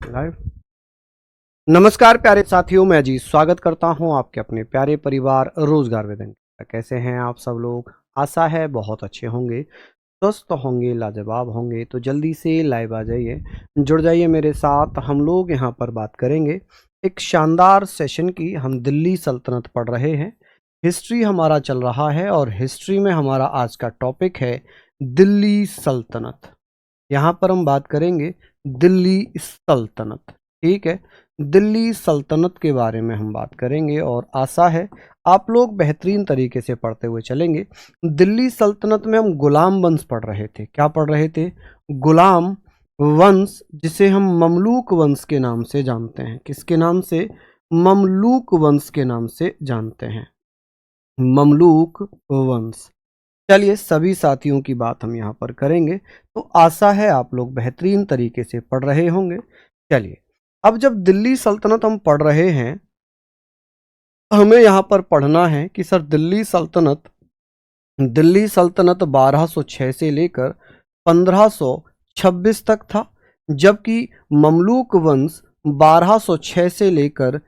Live. नमस्कार प्यारे साथियों, मैं अजीत स्वागत करता हूं आपके अपने प्यारे परिवार रोजगार वेदन। कैसे हैं आप सब लोग? आशा है बहुत अच्छे होंगे, स्वस्थ होंगे, लाजवाब होंगे। तो जल्दी से लाइव आ जाइए, जुड़ जाइए मेरे साथ। हम लोग यहां पर बात करेंगे एक शानदार सेशन की। हम दिल्ली सल्तनत पढ़ रहे हैं, हिस्ट्री हमारा चल रहा है और हिस्ट्री में हमारा आज का टॉपिक है दिल्ली सल्तनत। यहाँ पर हम बात करेंगे दिल्ली सल्तनत, ठीक है। दिल्ली सल्तनत के बारे में हम बात करेंगे और आशा है आप लोग बेहतरीन तरीके से पढ़ते हुए चलेंगे। दिल्ली सल्तनत में हम गुलाम वंश पढ़ रहे थे। क्या पढ़ रहे थे? गुलाम वंश, जिसे हम ममलूक वंश के नाम से जानते हैं। किसके नाम से? ममलूक वंश के नाम से जानते हैं, ममलूक वंश। चलिए, सभी साथियों की बात हम यहाँ पर करेंगे, तो आशा है आप लोग बेहतरीन तरीके से पढ़ रहे होंगे। चलिए, अब जब दिल्ली सल्तनत हम पढ़ रहे हैं, हमें यहाँ पर पढ़ना है कि सर दिल्ली सल्तनत 1206 से लेकर 1526 तक था, जबकि ममलूक वंश 1206 से लेकर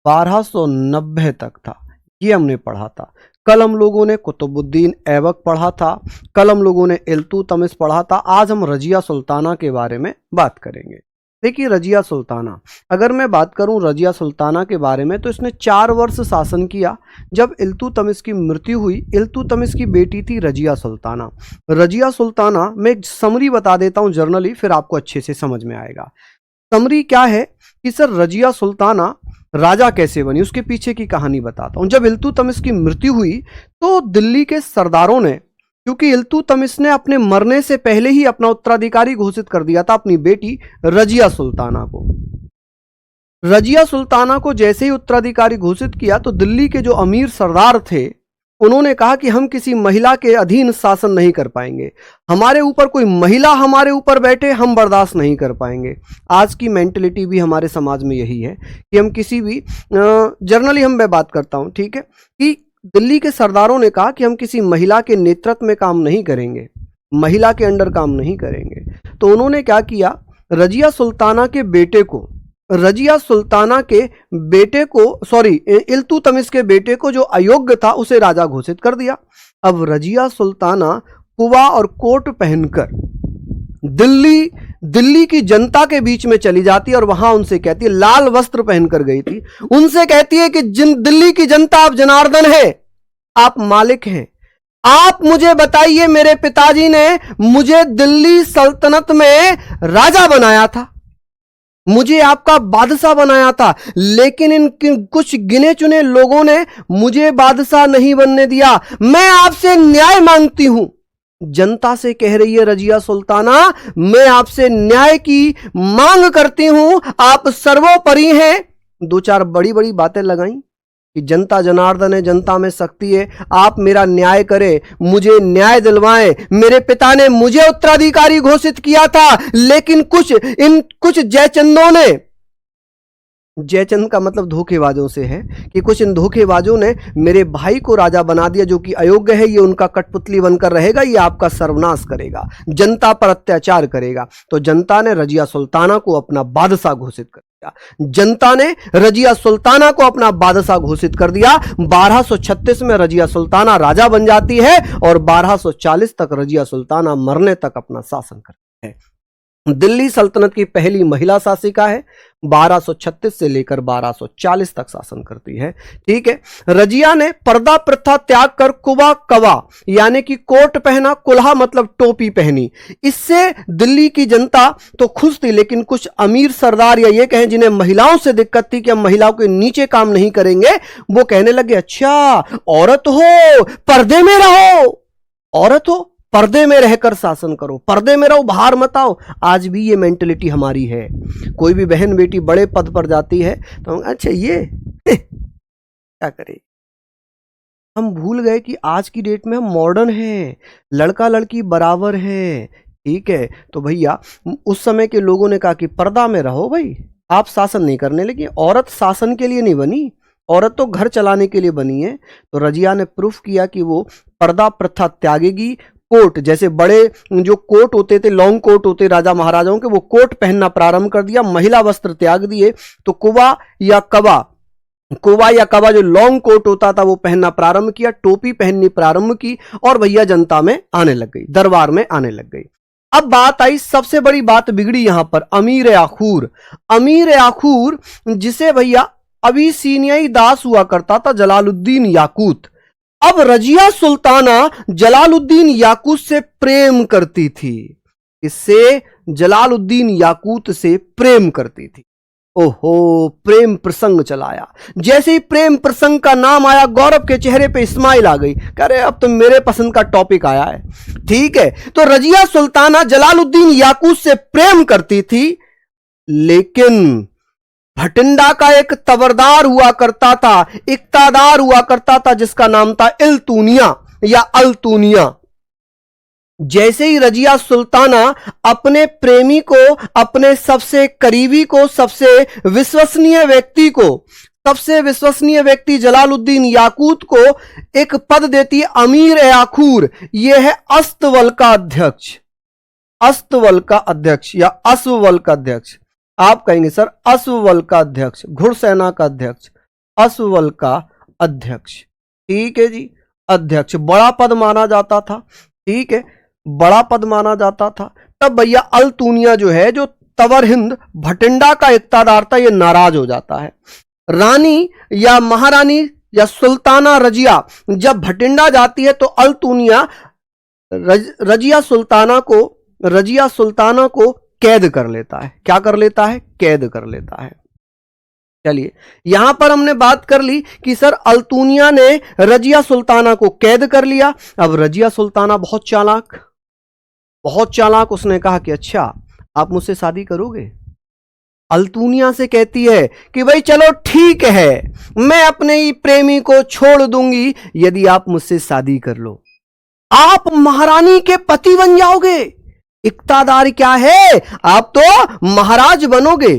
1290 तक था। ये हमने पढ़ा था। कल हम लोगों ने कुतुबुद्दीन ऐबक पढ़ा था, कल हम लोगों ने इल्तुतमिश पढ़ा था। आज हम रजिया सुल्ताना के बारे में बात करेंगे। देखिए, रजिया सुल्ताना, अगर मैं बात करूं रजिया सुल्ताना के बारे में, तो इसने 4 वर्ष शासन किया। जब इल्तुतमिश की मृत्यु हुई, इल्तुतमिश की बेटी थी रजिया सुल्ताना। रजिया सुल्ताना, मैं एक समरी बता देता हूं जर्नली, फिर आपको अच्छे से समझ में आएगा। समरी क्या है कि सर रजिया सुल्ताना राजा कैसे बनी, उसके पीछे की कहानी बताता हूं। जब इल्तुतमिश की मृत्यु हुई तो दिल्ली के सरदारों ने, क्योंकि इल्तुतमिश ने अपने मरने से पहले ही अपना उत्तराधिकारी घोषित कर दिया था अपनी बेटी रजिया सुल्ताना को। रजिया सुल्ताना को जैसे ही उत्तराधिकारी घोषित किया तो दिल्ली के जो अमीर सरदार थे, उन्होंने कहा कि हम किसी महिला के अधीन शासन नहीं कर पाएंगे, हमारे ऊपर कोई महिला हमारे ऊपर बैठे हम बर्दाश्त नहीं कर पाएंगे। आज की मेंटलिटी भी हमारे समाज में यही है कि हम किसी भी जर्नली हम मैं बात करता हूं, ठीक है, कि दिल्ली के सरदारों ने कहा कि हम किसी महिला के नेतृत्व में काम नहीं करेंगे, महिला के अंडर काम नहीं करेंगे। तो उन्होंने क्या किया, रजिया सुल्ताना के बेटे को, इल्तुतमिश के बेटे को जो अयोग्य था उसे राजा घोषित कर दिया। अब रजिया सुल्ताना कुबा और कोट पहनकर दिल्ली की जनता के बीच में चली जाती है और वहां उनसे कहती है, लाल वस्त्र पहनकर गई थी, उनसे कहती है कि दिल्ली की जनता आप जनार्दन है, आप मालिक हैं, आप मुझे बताइए, मेरे पिताजी ने मुझे दिल्ली सल्तनत में राजा बनाया था, मुझे आपका बादशाह बनाया था, लेकिन इन कुछ गिने चुने लोगों ने मुझे बादशाह नहीं बनने दिया, मैं आपसे न्याय मांगती हूं। जनता से कह रही है रजिया सुल्ताना, मैं आपसे न्याय की मांग करती हूं, आप सर्वोपरि हैं। 2-4 बड़ी बड़ी बातें लगाई कि जनता जनार्दन है, जनता में शक्ति है, आप मेरा न्याय करें, मुझे न्याय दिलवाएं। मेरे पिता ने मुझे उत्तराधिकारी घोषित किया था, लेकिन कुछ जयचंदों ने, जयचंद का मतलब धोखेबाजों से है, कि कुछ इन धोखेबाजों ने मेरे भाई को राजा बना दिया जो कि अयोग्य है, ये उनका कठपुतली बनकर रहेगा, ये आपका सर्वनाश करेगा, जनता पर अत्याचार करेगा। तो जनता ने रजिया सुल्ताना को अपना बादशाह घोषित कर दिया। जनता ने रजिया सुल्ताना को अपना बादशाह घोषित कर दिया। 1236 में रजिया सुल्ताना राजा बन जाती है और 1240 तक रजिया सुल्ताना मरने तक अपना शासन करती है। दिल्ली सल्तनत की पहली महिला शासिका है, 1236 से लेकर 1240 तक शासन करती है, ठीक है। रजिया ने पर्दा प्रथा त्याग कर कुबा कवा यानी कि कोट पहना, कुल्हा मतलब टोपी पहनी। इससे दिल्ली की जनता तो खुश थी, लेकिन कुछ अमीर सरदार या ये कहें जिन्हें महिलाओं से दिक्कत थी कि हम महिलाओं के नीचे काम नहीं करेंगे, वो कहने लगे, अच्छा औरत हो पर्दे में रहो, औरत हो पर्दे में रहकर शासन करो, पर्दे में रहो, बाहर मत आओ। आज भी ये मेंटलिटी हमारी है। कोई भी बहन बेटी बड़े पद पर जाती है तो अच्छा ये क्या करे, हम भूल गए कि आज की डेट में हम मॉडर्न हैं, लड़का लड़की बराबर है, ठीक है। तो भैया उस समय के लोगों ने कहा कि पर्दा में रहो भाई, आप शासन नहीं करने लगे। औरत शासन के लिए नहीं बनी, औरत तो घर चलाने के लिए बनी है। तो रजिया ने प्रूफ किया कि वो पर्दा प्रथा त्यागेगी, कोट, जैसे बड़े जो कोट होते थे, लॉन्ग कोट होते राजा महाराजाओं के, वो कोट पहनना प्रारंभ कर दिया, महिला वस्त्र त्याग दिए। तो कुवा या कबा जो लॉन्ग कोट होता था वो पहनना प्रारंभ किया, टोपी पहननी प्रारंभ की और भैया जनता में आने लग गई, दरबार में आने लग गई। अब बात आई, सबसे बड़ी बात बिगड़ी यहां पर, अमीर आखूर। अमीर आखूर जिसे भैया अबिसिनियाई दास हुआ करता था जलालुद्दीन याकूत। अब रजिया सुल्ताना जलालुद्दीन याकूत से प्रेम करती थी, इससे जलालुद्दीन याकूत से प्रेम करती थी। ओहो, प्रेम प्रसंग चलाया। जैसे ही प्रेम प्रसंग का नाम आया, गौरव के चेहरे पे स्माइल आ गई, कह रहे अब तो मेरे पसंद का टॉपिक आया है। ठीक है, तो रजिया सुल्ताना जलालुद्दीन याकूत से प्रेम करती थी, लेकिन भटिंडा का एक तबरदार हुआ करता था, इक्तादार हुआ करता था, जिसका नाम था इल्तूनिया या अल्तूनिया। जैसे ही रजिया सुल्ताना अपने प्रेमी को, अपने सबसे करीबी को, सबसे विश्वसनीय व्यक्ति जलालुद्दीन याकूत को एक पद देती है, अमीर आखूर। यह है अस्तवल का अध्यक्ष, अस्तवल का अध्यक्ष या अश्ववल का अध्यक्ष। आप कहेंगे सर अश्ववल का अध्यक्ष, घुड़सेना का अध्यक्ष, अश्ववल का अध्यक्ष। ठीक है जी, अध्यक्ष बड़ा पद माना जाता था। ठीक है, बड़ा पद माना जाता था। तब भैया अल्तूनिया जो है, जो तवर हिंद भटिंडा का इक्तादार था, ये नाराज हो जाता है। रानी या महारानी या सुल्ताना रजिया जब भटिंडा जाती है तो अल्तूनिया रजिया सुल्ताना को कैद कर लेता है। क्या कर लेता है? कैद कर लेता है। चलिए, यहां पर हमने बात कर ली कि सर अल्तूनिया ने रजिया सुल्ताना को कैद कर लिया। अब रजिया सुल्ताना बहुत चालाक, उसने कहा कि अच्छा आप मुझसे शादी करोगे? अल्तूनिया से कहती है कि भाई चलो ठीक है, मैं अपने ही प्रेमी को छोड़ दूंगी यदि आप मुझसे शादी कर लो। आप महारानी के पति बन जाओगे। इक्तादार क्या है? आप तो महाराज बनोगे।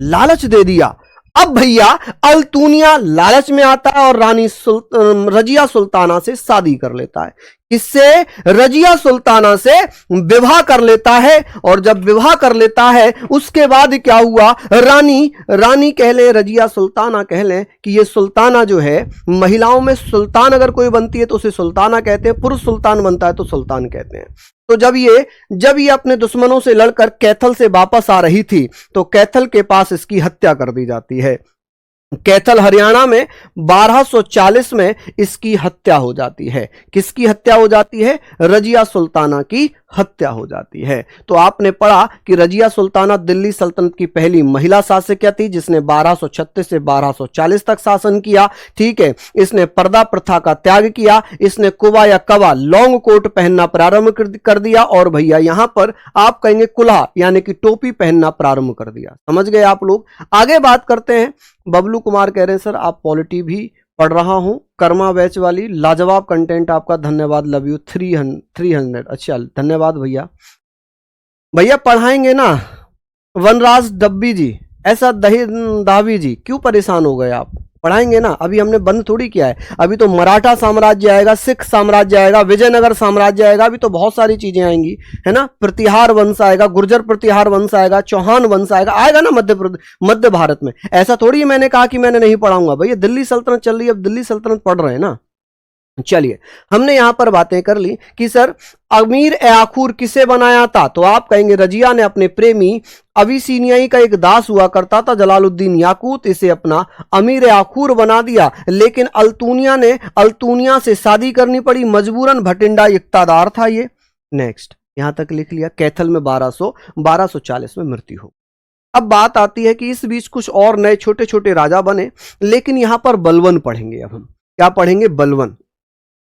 लालच दे दिया। अब भैया अल्तूनिया लालच में आता है और रानी रजिया सुल्ताना से शादी कर लेता है। इससे रजिया सुल्ताना से विवाह कर लेता है। और जब विवाह कर लेता है उसके बाद क्या हुआ, रानी कह ले, रजिया सुल्ताना कह ले कि ये सुल्ताना जो है, महिलाओं में सुल्तान अगर कोई बनती है तो उसे सुल्ताना कहते हैं, पुरुष सुल्तान बनता है तो सुल्तान कहते हैं। तो जब ये अपने दुश्मनों से लड़कर कैथल से वापस आ रही थी तो कैथल के पास इसकी हत्या कर दी जाती है। कैथल हरियाणा में 1240 में इसकी हत्या हो जाती है। किसकी हत्या हो जाती है? रजिया सुल्ताना की हत्या हो जाती है। तो आपने पढ़ा कि रजिया सुल्ताना दिल्ली सल्तनत की पहली महिला शासक थी जिसने 1236 से 1240 तक शासन किया। ठीक है, इसने पर्दा प्रथा का त्याग किया। इसने कुबा या कबा लॉन्ग कोट पहनना प्रारंभ कर दिया और भैया यहां पर आप कहेंगे कुल्हा यानी कि टोपी पहनना प्रारंभ कर दिया। समझ गए आप लोग? आगे बात करते हैं। बबलू कुमार कह रहे हैं सर आप पॉलिटी भी पढ़ रहा हूं, कर्मा बैच वाली, लाजवाब कंटेंट आपका, धन्यवाद, लव यू। 300 अच्छा, धन्यवाद भैया पढ़ाएंगे ना। वनराज डब्बी जी, ऐसा दावी जी, क्यों परेशान हो गए आप? पढ़ाएंगे ना, अभी हमने बंद थोड़ी किया है। अभी तो मराठा साम्राज्य आएगा, सिख साम्राज्य आएगा, विजयनगर साम्राज्य आएगा, अभी तो बहुत सारी चीजें आएंगी, है ना। प्रतिहार वंश आएगा, गुर्जर प्रतिहार वंश आएगा, चौहान वंश आएगा ना मध्य भारत में। ऐसा थोड़ी मैंने कहा कि मैंने नहीं पढ़ाऊंगा भैया, दिल्ली सल्तनत चल रही है, अब दिल्ली सल्तनत पढ़ रहे हैं ना। चलिए, हमने यहां पर बातें कर ली कि सर अमीर आखूर किसे बनाया था, तो आप कहेंगे रजिया ने अपने प्रेमी अबिसिनियाई का एक दास हुआ करता था जलालुद्दीन याकूत, इसे अपना अमीर आखूर बना दिया। लेकिन अल्तूनिया से शादी करनी पड़ी मजबूरन, भटिंडा इक्तादार था ये। नेक्स्ट, यहां तक लिख लिया। कैथल में 1240 में मृत्यु हो। अब बात आती है कि इस बीच कुछ और नए छोटे छोटे राजा बने, लेकिन यहां पर बलवन पढ़ेंगे। अब हम क्या पढ़ेंगे?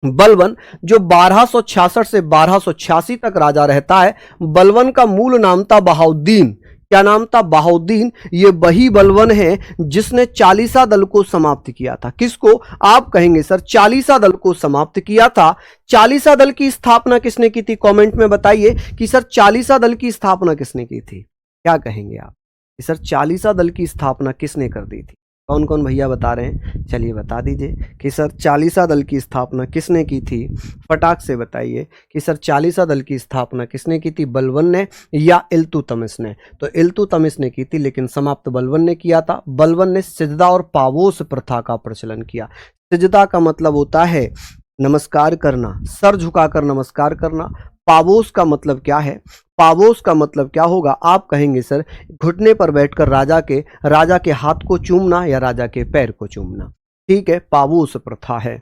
बलवन जो 1266 से 1286 तक राजा रहता है। बलवन का मूल नाम था बहाउद्दीन। क्या नाम था? बहाउद्दीन। ये वही बलवन है जिसने चालीसा दल को समाप्त किया था। किसको? आप कहेंगे सर चालीसा दल को समाप्त किया था। चालीसा दल की स्थापना किसने की थी? कमेंट में बताइए कि सर चालीसा दल की स्थापना किसने की थी। क्या कहेंगे आप कि सर चालीसा दल की स्थापना किसने कर दी थी? कौन कौन भैया बता रहे हैं, चलिए बता दीजिए कि सर चालीसा दल की स्थापना किसने की थी, फटाक से बताइए कि सर चालीसा दल की स्थापना किसने की थी, बलबन ने या इल्तुतमिश ने। तो इल्तुतमिश ने की थी, लेकिन समाप्त बलबन ने किया था। बलबन ने सिजदा और पावोस प्रथा का प्रचलन किया। सिजदा का मतलब होता है नमस्कार करना, सर झुकाकर नमस्कार करना। पावोस का मतलब क्या है, पावोस का मतलब क्या होगा, आप कहेंगे सर घुटने पर बैठकर राजा के हाथ को चूमना या राजा के पैर को चूमना। ठीक है, पावोस प्रथा है।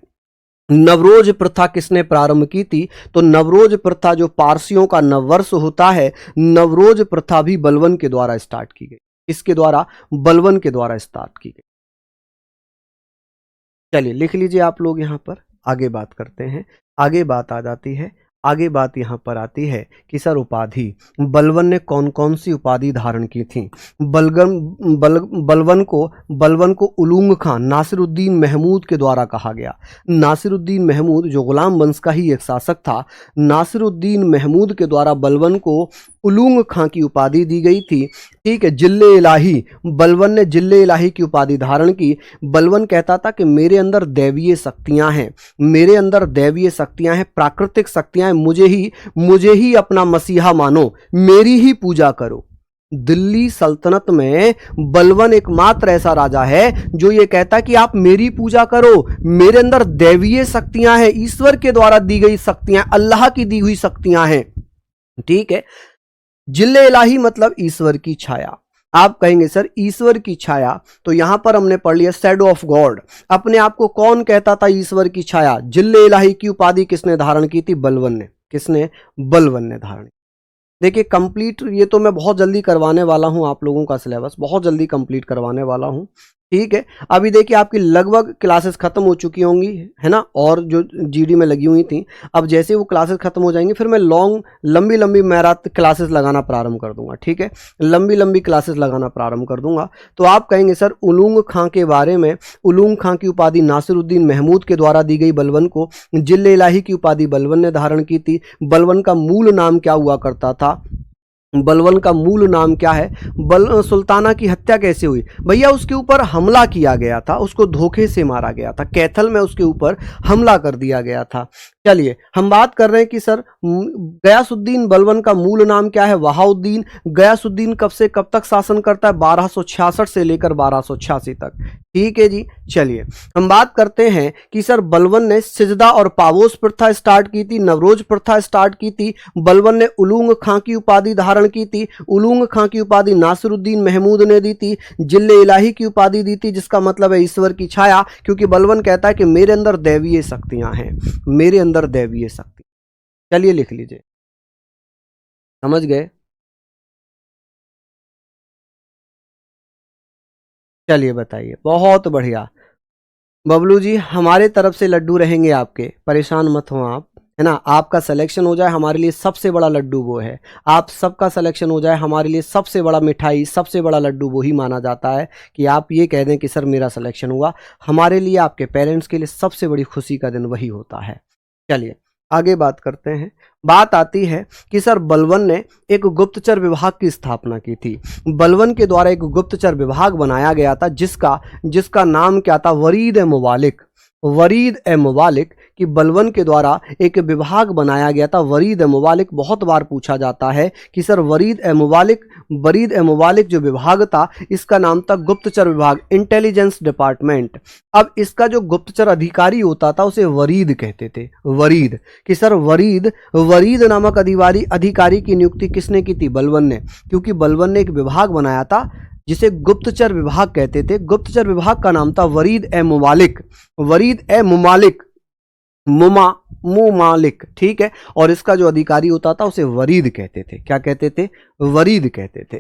नवरोज प्रथा किसने प्रारंभ की थी, तो नवरोज प्रथा जो पारसियों का नववर्ष होता है, नवरोज प्रथा भी बलबन के द्वारा स्टार्ट की गई। किसके द्वारा, बलबन के द्वारा स्टार्ट की गई। चलिए लिख लीजिए आप लोग, यहां पर आगे बात करते हैं। आगे बात आ जाती है, आगे बात यहाँ पर आती है कि सर उपाधि, बलबन ने कौन कौन सी उपाधि धारण की थी। बलबन को उलूंग खान नासिरुद्दीन महमूद के द्वारा कहा गया। नासिरुद्दीन महमूद जो गुलाम वंश का ही एक शासक था, नासिरुद्दीन महमूद के द्वारा बलबन को उलूंग खां की उपाधि दी गई थी। ठीक है, जिल्ले इलाही, बलबन ने जिल्ले इलाही की उपाधि धारण की। बलबन कहता था कि मेरे अंदर दैवीय शक्तियां हैं, मेरे अंदर दैवीय शक्तियां हैं, प्राकृतिक शक्तियां हैं, मुझे ही अपना मसीहा मानो, मेरी ही पूजा करो। दिल्ली सल्तनत में बलबन एकमात्र ऐसा राजा है जो ये कहता कि आप मेरी पूजा करो, मेरे अंदर दैवीय शक्तियां हैं, ईश्वर के द्वारा दी गई शक्तियां, अल्लाह की दी हुई शक्तियां हैं। ठीक है, जिल्ले इलाही मतलब ईश्वर की छाया। आप कहेंगे सर ईश्वर की छाया, तो यहां पर हमने पढ़ लिया शैडो ऑफ गॉड। अपने आप को कौन कहता था ईश्वर की छाया। जिल्ले इलाही की उपाधि किसने धारण की थी, बलबन ने। किसने, बलबन ने धारण। देखिए कंप्लीट, ये तो मैं बहुत जल्दी करवाने वाला हूं, आप लोगों का सिलेबस बहुत जल्दी कंप्लीट करवाने वाला हूं। ठीक है, अभी देखिए आपकी लगभग क्लासेस खत्म हो चुकी होंगी, है ना, और जो जीडी में लगी हुई थी, अब जैसे वो क्लासेस खत्म हो जाएंगी फिर मैं लंबी मैराथ क्लासेस लगाना प्रारंभ कर दूंगा। ठीक है, लंबी क्लासेस लगाना प्रारंभ कर दूंगा। तो आप कहेंगे सर उलूंग खां के बारे में, उलूंग खां की उपाधि नासिरुद्दीन महमूद के द्वारा दी गई बलबन को। जिल्ले इलाही की उपाधि बलबन ने धारण की थी। बलबन का मूल नाम क्या हुआ करता था, बलबन का मूल नाम क्या है। सुल्ताना की हत्या कैसे हुई, भैया उसके ऊपर हमला किया गया था, उसको धोखे से मारा गया था, कैथल में उसके ऊपर हमला कर दिया गया था। चलिए हम बात कर रहे हैं कि सर गयासुद्दीन बलबन का मूल नाम क्या है, वहाउद्दीन। गयासुद्दीन कब से कब तक शासन करता है, 1266 से लेकर 1286 तक। ठीक है जी, चलिए हम बात करते हैं कि सर बलबन ने सिजदा और पावोस प्रथा स्टार्ट की थी, नवरोज प्रथा स्टार्ट की थी। बलबन ने उलूंग खां की उपाधि धारण की थी। उलूंग खां की उपाधि नासिरुद्दीन महमूद ने दी थी। जिल्ले इलाही की उपाधि दी थी, जिसका मतलब है ईश्वर की छाया, क्योंकि बलबन कहता है कि मेरे अंदर दैवीय शक्तियां हैं, मेरे अंदर दैवीय शक्ति। चलिए लिख लीजिए, समझ गए। चलिए बताइए, बहुत बढ़िया बबलू जी, हमारे तरफ से लड्डू रहेंगे आपके, परेशान मत हो आप, है ना। आपका सिलेक्शन हो जाए हमारे लिए सबसे बड़ा लड्डू वो है, आप सबका सिलेक्शन हो जाए हमारे लिए सबसे बड़ा मिठाई, सबसे बड़ा लड्डू वही माना जाता है कि आप ये कह दें कि सर मेरा सिलेक्शन हुआ। हमारे लिए, आपके पेरेंट्स के लिए सबसे बड़ी खुशी का दिन वही होता है। चलिए आगे बात करते हैं। बात आती है कि सर बलबन ने एक गुप्तचर विभाग की स्थापना की थी। बलबन के द्वारा एक गुप्तचर विभाग बनाया गया था, जिसका नाम क्या था, वरीद ए मुबालिक। वरीद ए मुबालिक कि बलबन के द्वारा एक विभाग बनाया गया था, वरीद ए मुबालिक। बहुत बार पूछा जाता है कि सर वरीद ए मुबालिक जो विभाग था, इसका नाम था गुप्तचर विभाग, इंटेलिजेंस डिपार्टमेंट। अब इसका जो गुप्तचर अधिकारी होता था उसे वरीद कहते थे, वरीद। कि सर वरीद नामक अधिकारी की नियुक्ति किसने की थी, बलबन ने, क्योंकि बलबन ने एक विभाग बनाया था जिसे गुप्तचर विभाग कहते थे। गुप्तचर विभाग का नाम था वरीद ए मुमालिक, मुमालिक। ठीक है, और इसका जो अधिकारी होता था उसे वरीद कहते थे। क्या कहते थे, वरीद कहते थे।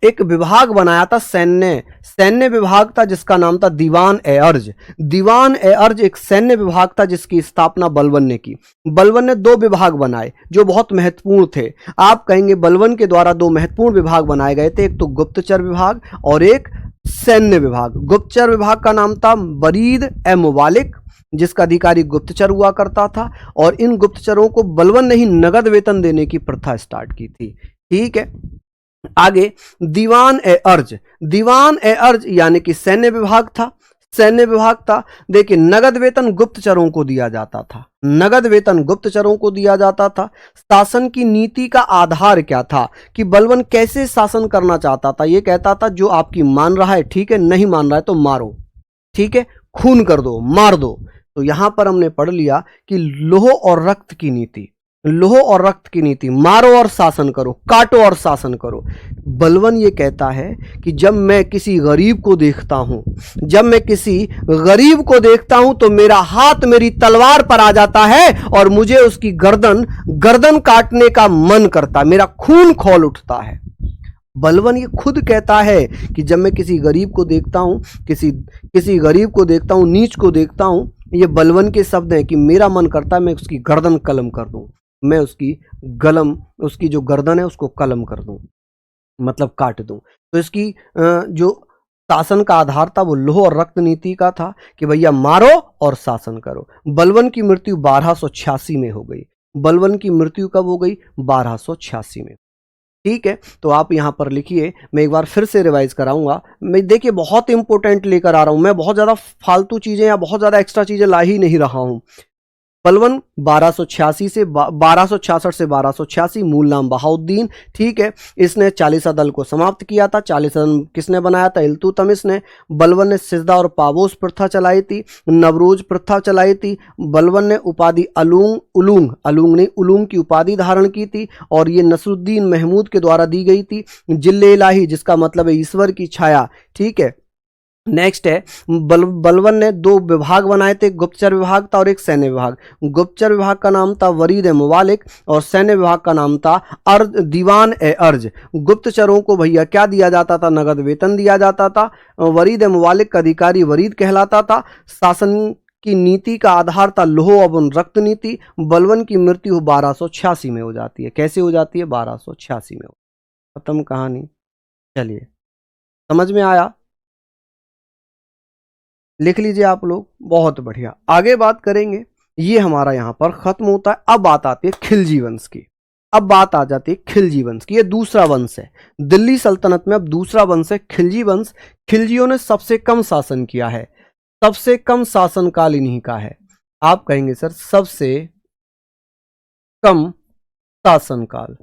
एक विभाग बनाया था सैन्य विभाग था, जिसका नाम था दीवान ए अर्ज। दीवान ए अर्ज एक सैन्य विभाग था जिसकी स्थापना बलबन ने की। बलबन ने 2 विभाग बनाए जो बहुत महत्वपूर्ण थे। आप कहेंगे बलबन के द्वारा 2 महत्वपूर्ण विभाग बनाए गए थे, एक तो गुप्तचर विभाग और एक सैन्य विभाग। गुप्तचर विभाग का नाम था वरीद ए मुबालिक, जिसका अधिकारी गुप्तचर हुआ करता था, और इन गुप्तचरों को बलबन ने ही नगद वेतन देने की प्रथा स्टार्ट की थी। ठीक है, आगे दीवान ए अर्ज, दीवान ए अर्ज यानी कि सैन्य विभाग था, सैन्य विभाग था। देखिए नगद वेतन गुप्तचरों को दिया जाता था, नगद वेतन गुप्तचरों को दिया जाता था। शासन की नीति का आधार क्या था कि बलबन कैसे शासन करना चाहता था, ये कहता था जो आपकी मान रहा है ठीक है, नहीं मान रहा है तो मारो, ठीक है, खून कर दो, मार दो। तो यहां पर हमने पढ़ लिया कि लोह और रक्त की नीति, लोह और रक्त की नीति, मारो और शासन करो, काटो और शासन करो। बलबन ये कहता है कि जब मैं किसी गरीब को देखता हूं, जब मैं किसी गरीब को देखता हूं तो मेरा हाथ मेरी तलवार पर आ जाता है और मुझे उसकी गर्दन काटने का मन करता, मेरा खून खौल उठता है। बलबन ये खुद कहता है कि जब मैं किसी गरीब को देखता हूं, किसी गरीब को देखता हूं, नीच को देखता हूं, ये बलबन के शब्द हैं कि मेरा मन करता है मैं उसकी गर्दन कलम कर दूं, मैं उसकी जो गर्दन है उसको कलम कर दूं, मतलब काट दूं। तो इसकी जो शासन का आधार था वो लोह और रक्त नीति का था कि भैया मारो और शासन करो। बलबन की मृत्यु 1286 में हो गई, बलबन की मृत्यु कब हो गई? 1286 में। ठीक है, तो आप यहां पर लिखिए, मैं एक बार फिर से रिवाइज कराऊंगा। मैं देखिए बहुत इंपॉर्टेंट लेकर आ रहा हूं, मैं बहुत ज्यादा फालतू चीजें या बहुत ज्यादा एक्स्ट्रा चीजें ला ही नहीं रहा हूं। बलबन 1266 से 1286 मूल नाम बहाउद्दीन, ठीक है। इसने चालीसा दल को समाप्त किया था। चालीसा दल किसने बनाया था? इल्तुतमिश ने। बलबन ने सिजदा और पाबोस प्रथा चलाई थी, नवरोज प्रथा चलाई थी। बलबन ने उपाधि उलूंग की उपाधि धारण की थी और ये नसरुद्दीन महमूद के द्वारा दी गई थी। जिल्ले इलाही जिसका मतलब है ईश्वर की छाया, ठीक है। नेक्स्ट है बलबन ने 2 विभाग बनाए थे, गुप्तचर विभाग था और एक सैन्य विभाग। गुप्तचर विभाग का नाम था वरीद ए मुवालिक और सैन्य विभाग का नाम था दीवान ए अर्ज। गुप्तचरों को भैया क्या दिया जाता था? नगद वेतन दिया जाता था। वरीद ए मुवालिक का अधिकारी वरीद कहलाता था। शासन की नीति का आधार था लोह एवं रक्त नीति। बलबन की मृत्यु 1286 में हो जाती है। कैसे हो जाती है? 1286 में। खत्म कहानी। चलिए, समझ में आया? लिख लीजिए आप लोग, बहुत बढ़िया। आगे बात करेंगे, ये हमारा यहां पर खत्म होता है। अब बात आती है खिलजी वंश की। अब बात आ जाती है खिलजी वंश की। ये दूसरा वंश है दिल्ली सल्तनत में, अब दूसरा वंश है खिलजी वंश। खिलजियों ने सबसे कम शासन किया है, सबसे कम शासनकाल इन्हीं का है। आप कहेंगे सर सबसे कम शासनकाल,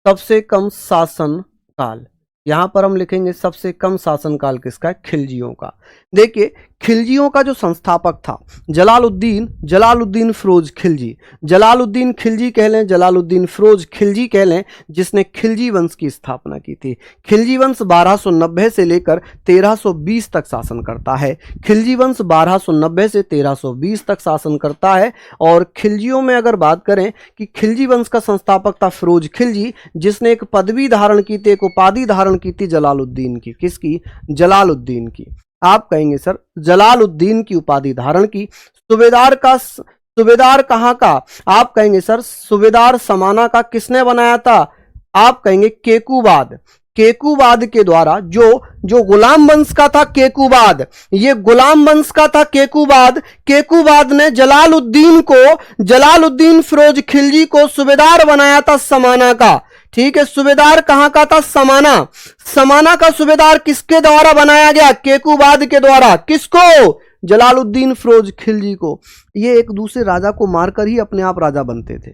सबसे कम शासनकाल, यहां पर हम लिखेंगे सबसे कम शासनकाल किसका है? खिलजियों का। देखिए खिलजियों का जो संस्थापक था जलालुद्दीन फिरोज खिलजी। जलालुद्दीन खिलजी कह लें, जलालुद्दीन फिरोज खिलजी कह लें, जिसने खिलजी वंश की स्थापना की थी। खिलजी वंश 1290 से लेकर 1320 तक शासन करता है। खिलजी वंश 1290 से 1320 तक शासन करता है। और खिलजियों में अगर बात करें कि खिलजी वंश का संस्थापक था फिरोज खिलजी, जिसने एक पदवी धारण की थी, एक उपाधि धारण की थी जलालुद्दीन की। किसकी? जलालुद्दीन की। आप कहेंगे सर जलालुद्दीन की उपाधि धारण की। सूबेदार कहां का? आप कहेंगे सर सूबेदार समाना का। किसने बनाया था? आप कहेंगे केकूबाद। केकूबाद के द्वारा जो गुलाम वंश का था केकूबाद, ये गुलाम वंश का था केकूबाद। केकूबाद ने जलालुद्दीन फिरोज खिलजी को सूबेदार बनाया था समाना का। ठीक है, सूबेदार कहां का था? समाना। समाना का सूबेदार किसके द्वारा बनाया गया? केकूबाद के द्वारा। किसको? जलालुद्दीन फिरोज खिलजी को। ये एक दूसरे राजा को मारकर ही अपने आप राजा बनते थे।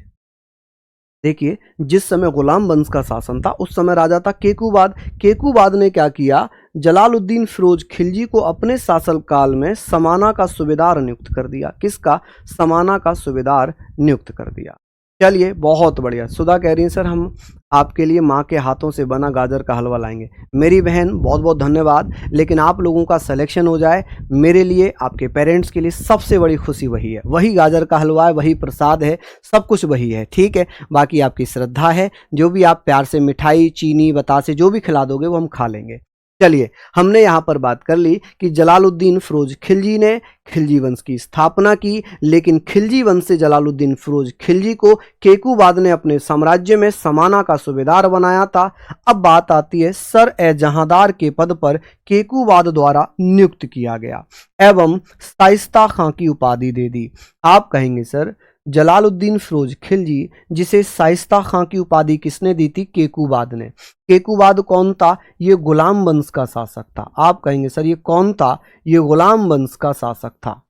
देखिए जिस समय गुलाम वंश का शासन था उस समय राजा था केकूबाद। केकूबाद ने क्या किया? जलालुद्दीन फिरोज खिलजी को अपने शासनकाल में समाना का सूबेदार नियुक्त कर दिया। किसका? समाना का सूबेदार नियुक्त कर दिया। चलिए बहुत बढ़िया। सुधा कह रही है सर हम आपके लिए माँ के हाथों से बना गाजर का हलवा लाएंगे। मेरी बहन बहुत बहुत धन्यवाद, लेकिन आप लोगों का सिलेक्शन हो जाए मेरे लिए, आपके पेरेंट्स के लिए सबसे बड़ी खुशी वही है। वही गाजर का हलवा है, वही प्रसाद है, सब कुछ वही है। ठीक है, बाकी आपकी श्रद्धा है। जो भी आप प्यार से मिठाई, चीनी, बतासे जो भी खिला दोगे वो हम खा लेंगे। चलिए, हमने यहां पर बात कर ली कि जलालुद्दीन फिरोज खिलजी ने खिलजी वंश की स्थापना की, लेकिन खिलजी वंश से जलालुद्दीन फिरोज खिलजी को केकूबाद ने अपने साम्राज्य में समाना का सूबेदार बनाया था। अब बात आती है सर ए जहांदार के पद पर केकूबाद द्वारा नियुक्त किया गया एवं शाइस्ता खां की उपाधि दे दी। आप कहेंगे सर जलालुद्दीन फिरोज खिलजी, जिसे शाइस्ता खां की उपाधि किसने दी थी? केकूबाद ने। केकूबाद कौन था? ये गुलाम वंश का शासक था। आप कहेंगे सर ये कौन था? ये गुलाम वंश का शासक था,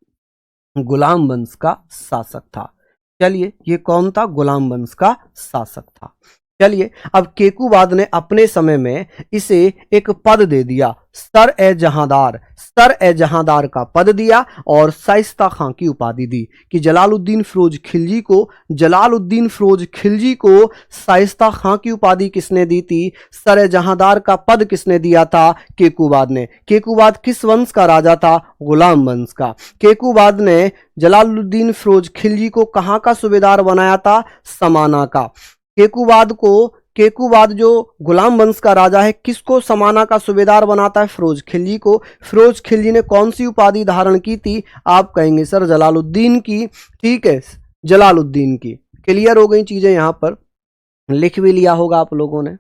गुलाम वंश का शासक था। चलिए ये कौन था? गुलाम वंश का शासक था। चलिए अब केकूबाद ने अपने समय में इसे एक पद दे दिया, सर ए जहांदार, सर ए जहांदार का पद दिया और शाइस्ता खां की उपाधि दी कि जलालुद्दीन फिरोज खिलजी को, जलालुद्दीन फिरोज खिलजी को शाइस्ता खां की उपाधि किसने दी थी? सर ए जहांदार का पद किसने दिया था? केकूबाद ने। केकूबाद किस वंश का राजा था? गुलाम वंश का। केकूबाद ने जलालुद्दीन फिरोज खिलजी को कहां का सूबेदार बनाया था? समाना का। केकूबाद जो गुलाम वंश का राजा है, किसको समाना का सूबेदार बनाता है? फिरोज खिलजी को। फिरोज खिलजी ने कौन सी उपाधि धारण की थी? आप कहेंगे सर जलालुद्दीन की। ठीक है, जलालुद्दीन की। क्लियर हो गई चीजें? यहां पर लिख भी लिया होगा आप लोगों ने।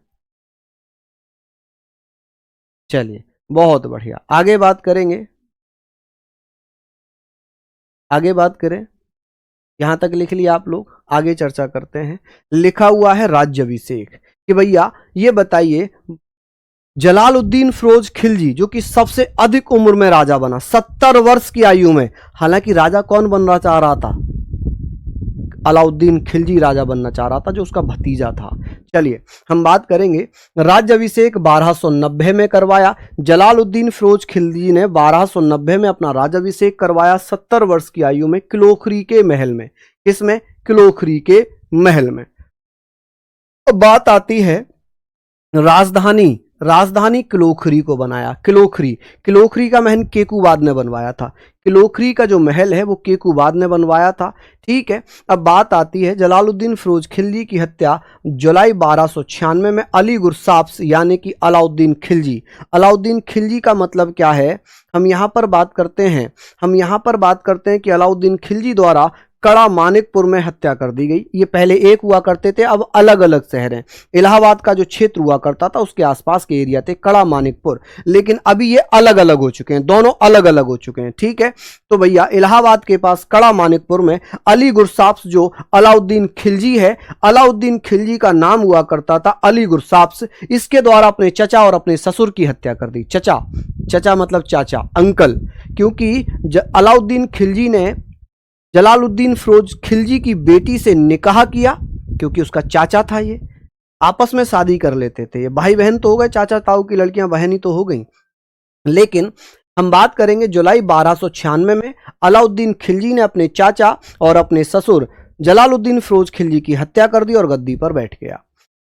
चलिए बहुत बढ़िया, आगे बात करेंगे, आगे बात करें। यहां तक लिख लिया आप लोग, आगे चर्चा करते हैं। लिखा हुआ है राज्याभिषेक कि भैया ये बताइए, जलालुद्दीन फिरोज खिलजी जो कि सबसे अधिक उम्र में राजा बना, 70 वर्ष की आयु में। हालांकि राजा कौन बनना चाह रहा था? अलाउद्दीन खिलजी राजा बनना चाह रहा था, जो उसका भतीजा था। चलिए हम बात करेंगे, राज्याभिषेक 1290 में करवाया। जलालुद्दीन फिरोज खिलजी ने 1290 में अपना राज्याभिषेक करवाया 70 वर्ष की आयु में, किलोखरी के महल में। किसमें? किलोखरी के महल में। अब बात आती है राजधानी, राजधानी किलोखरी को बनाया। किलोखरी का महल केकूबाद ने बनवाया था। किलोखरी का जो महल है वो केकूबाद ने बनवाया था। ठीक है, अब बात आती है जलालुद्दीन फिरोज खिलजी की हत्या जुलाई 1296 में अली गुरसाब्स यानी कि अलाउद्दीन खिलजी। अलाउद्दीन खिलजी का मतलब क्या है? हम यहाँ पर बात करते हैं कि अलाउद्दीन खिलजी द्वारा कड़ा मानिकपुर में हत्या कर दी गई। ये पहले एक हुआ करते थे, अब अलग अलग शहर हैं। इलाहाबाद का जो क्षेत्र हुआ करता था उसके आसपास के एरिया थे कड़ा मानिकपुर, लेकिन अभी ये अलग अलग हो चुके हैं, दोनों अलग अलग हो चुके हैं। ठीक है, तो भैया इलाहाबाद के पास कड़ा मानिकपुर में अली गुरसाब्स जो अलाउद्दीन खिलजी है, अलाउद्दीन खिलजी का नाम हुआ करता था अली गुरसाब्स, इसके द्वारा अपने चचा और अपने ससुर की हत्या कर दी। चचा मतलब चाचा, अंकल, क्योंकि अलाउद्दीन खिलजी ने जलालुद्दीन फिरोज खिलजी की बेटी से निकाह किया, क्योंकि उसका चाचा था। ये आपस में शादी कर लेते थे, ये भाई बहन तो हो गए, चाचा ताऊ की लड़कियां बहन ही तो हो गई। लेकिन हम बात करेंगे जुलाई 1296 में अलाउद्दीन खिलजी ने अपने चाचा और अपने ससुर जलालुद्दीन फिरोज खिलजी की हत्या कर दी और गद्दी पर बैठ गया।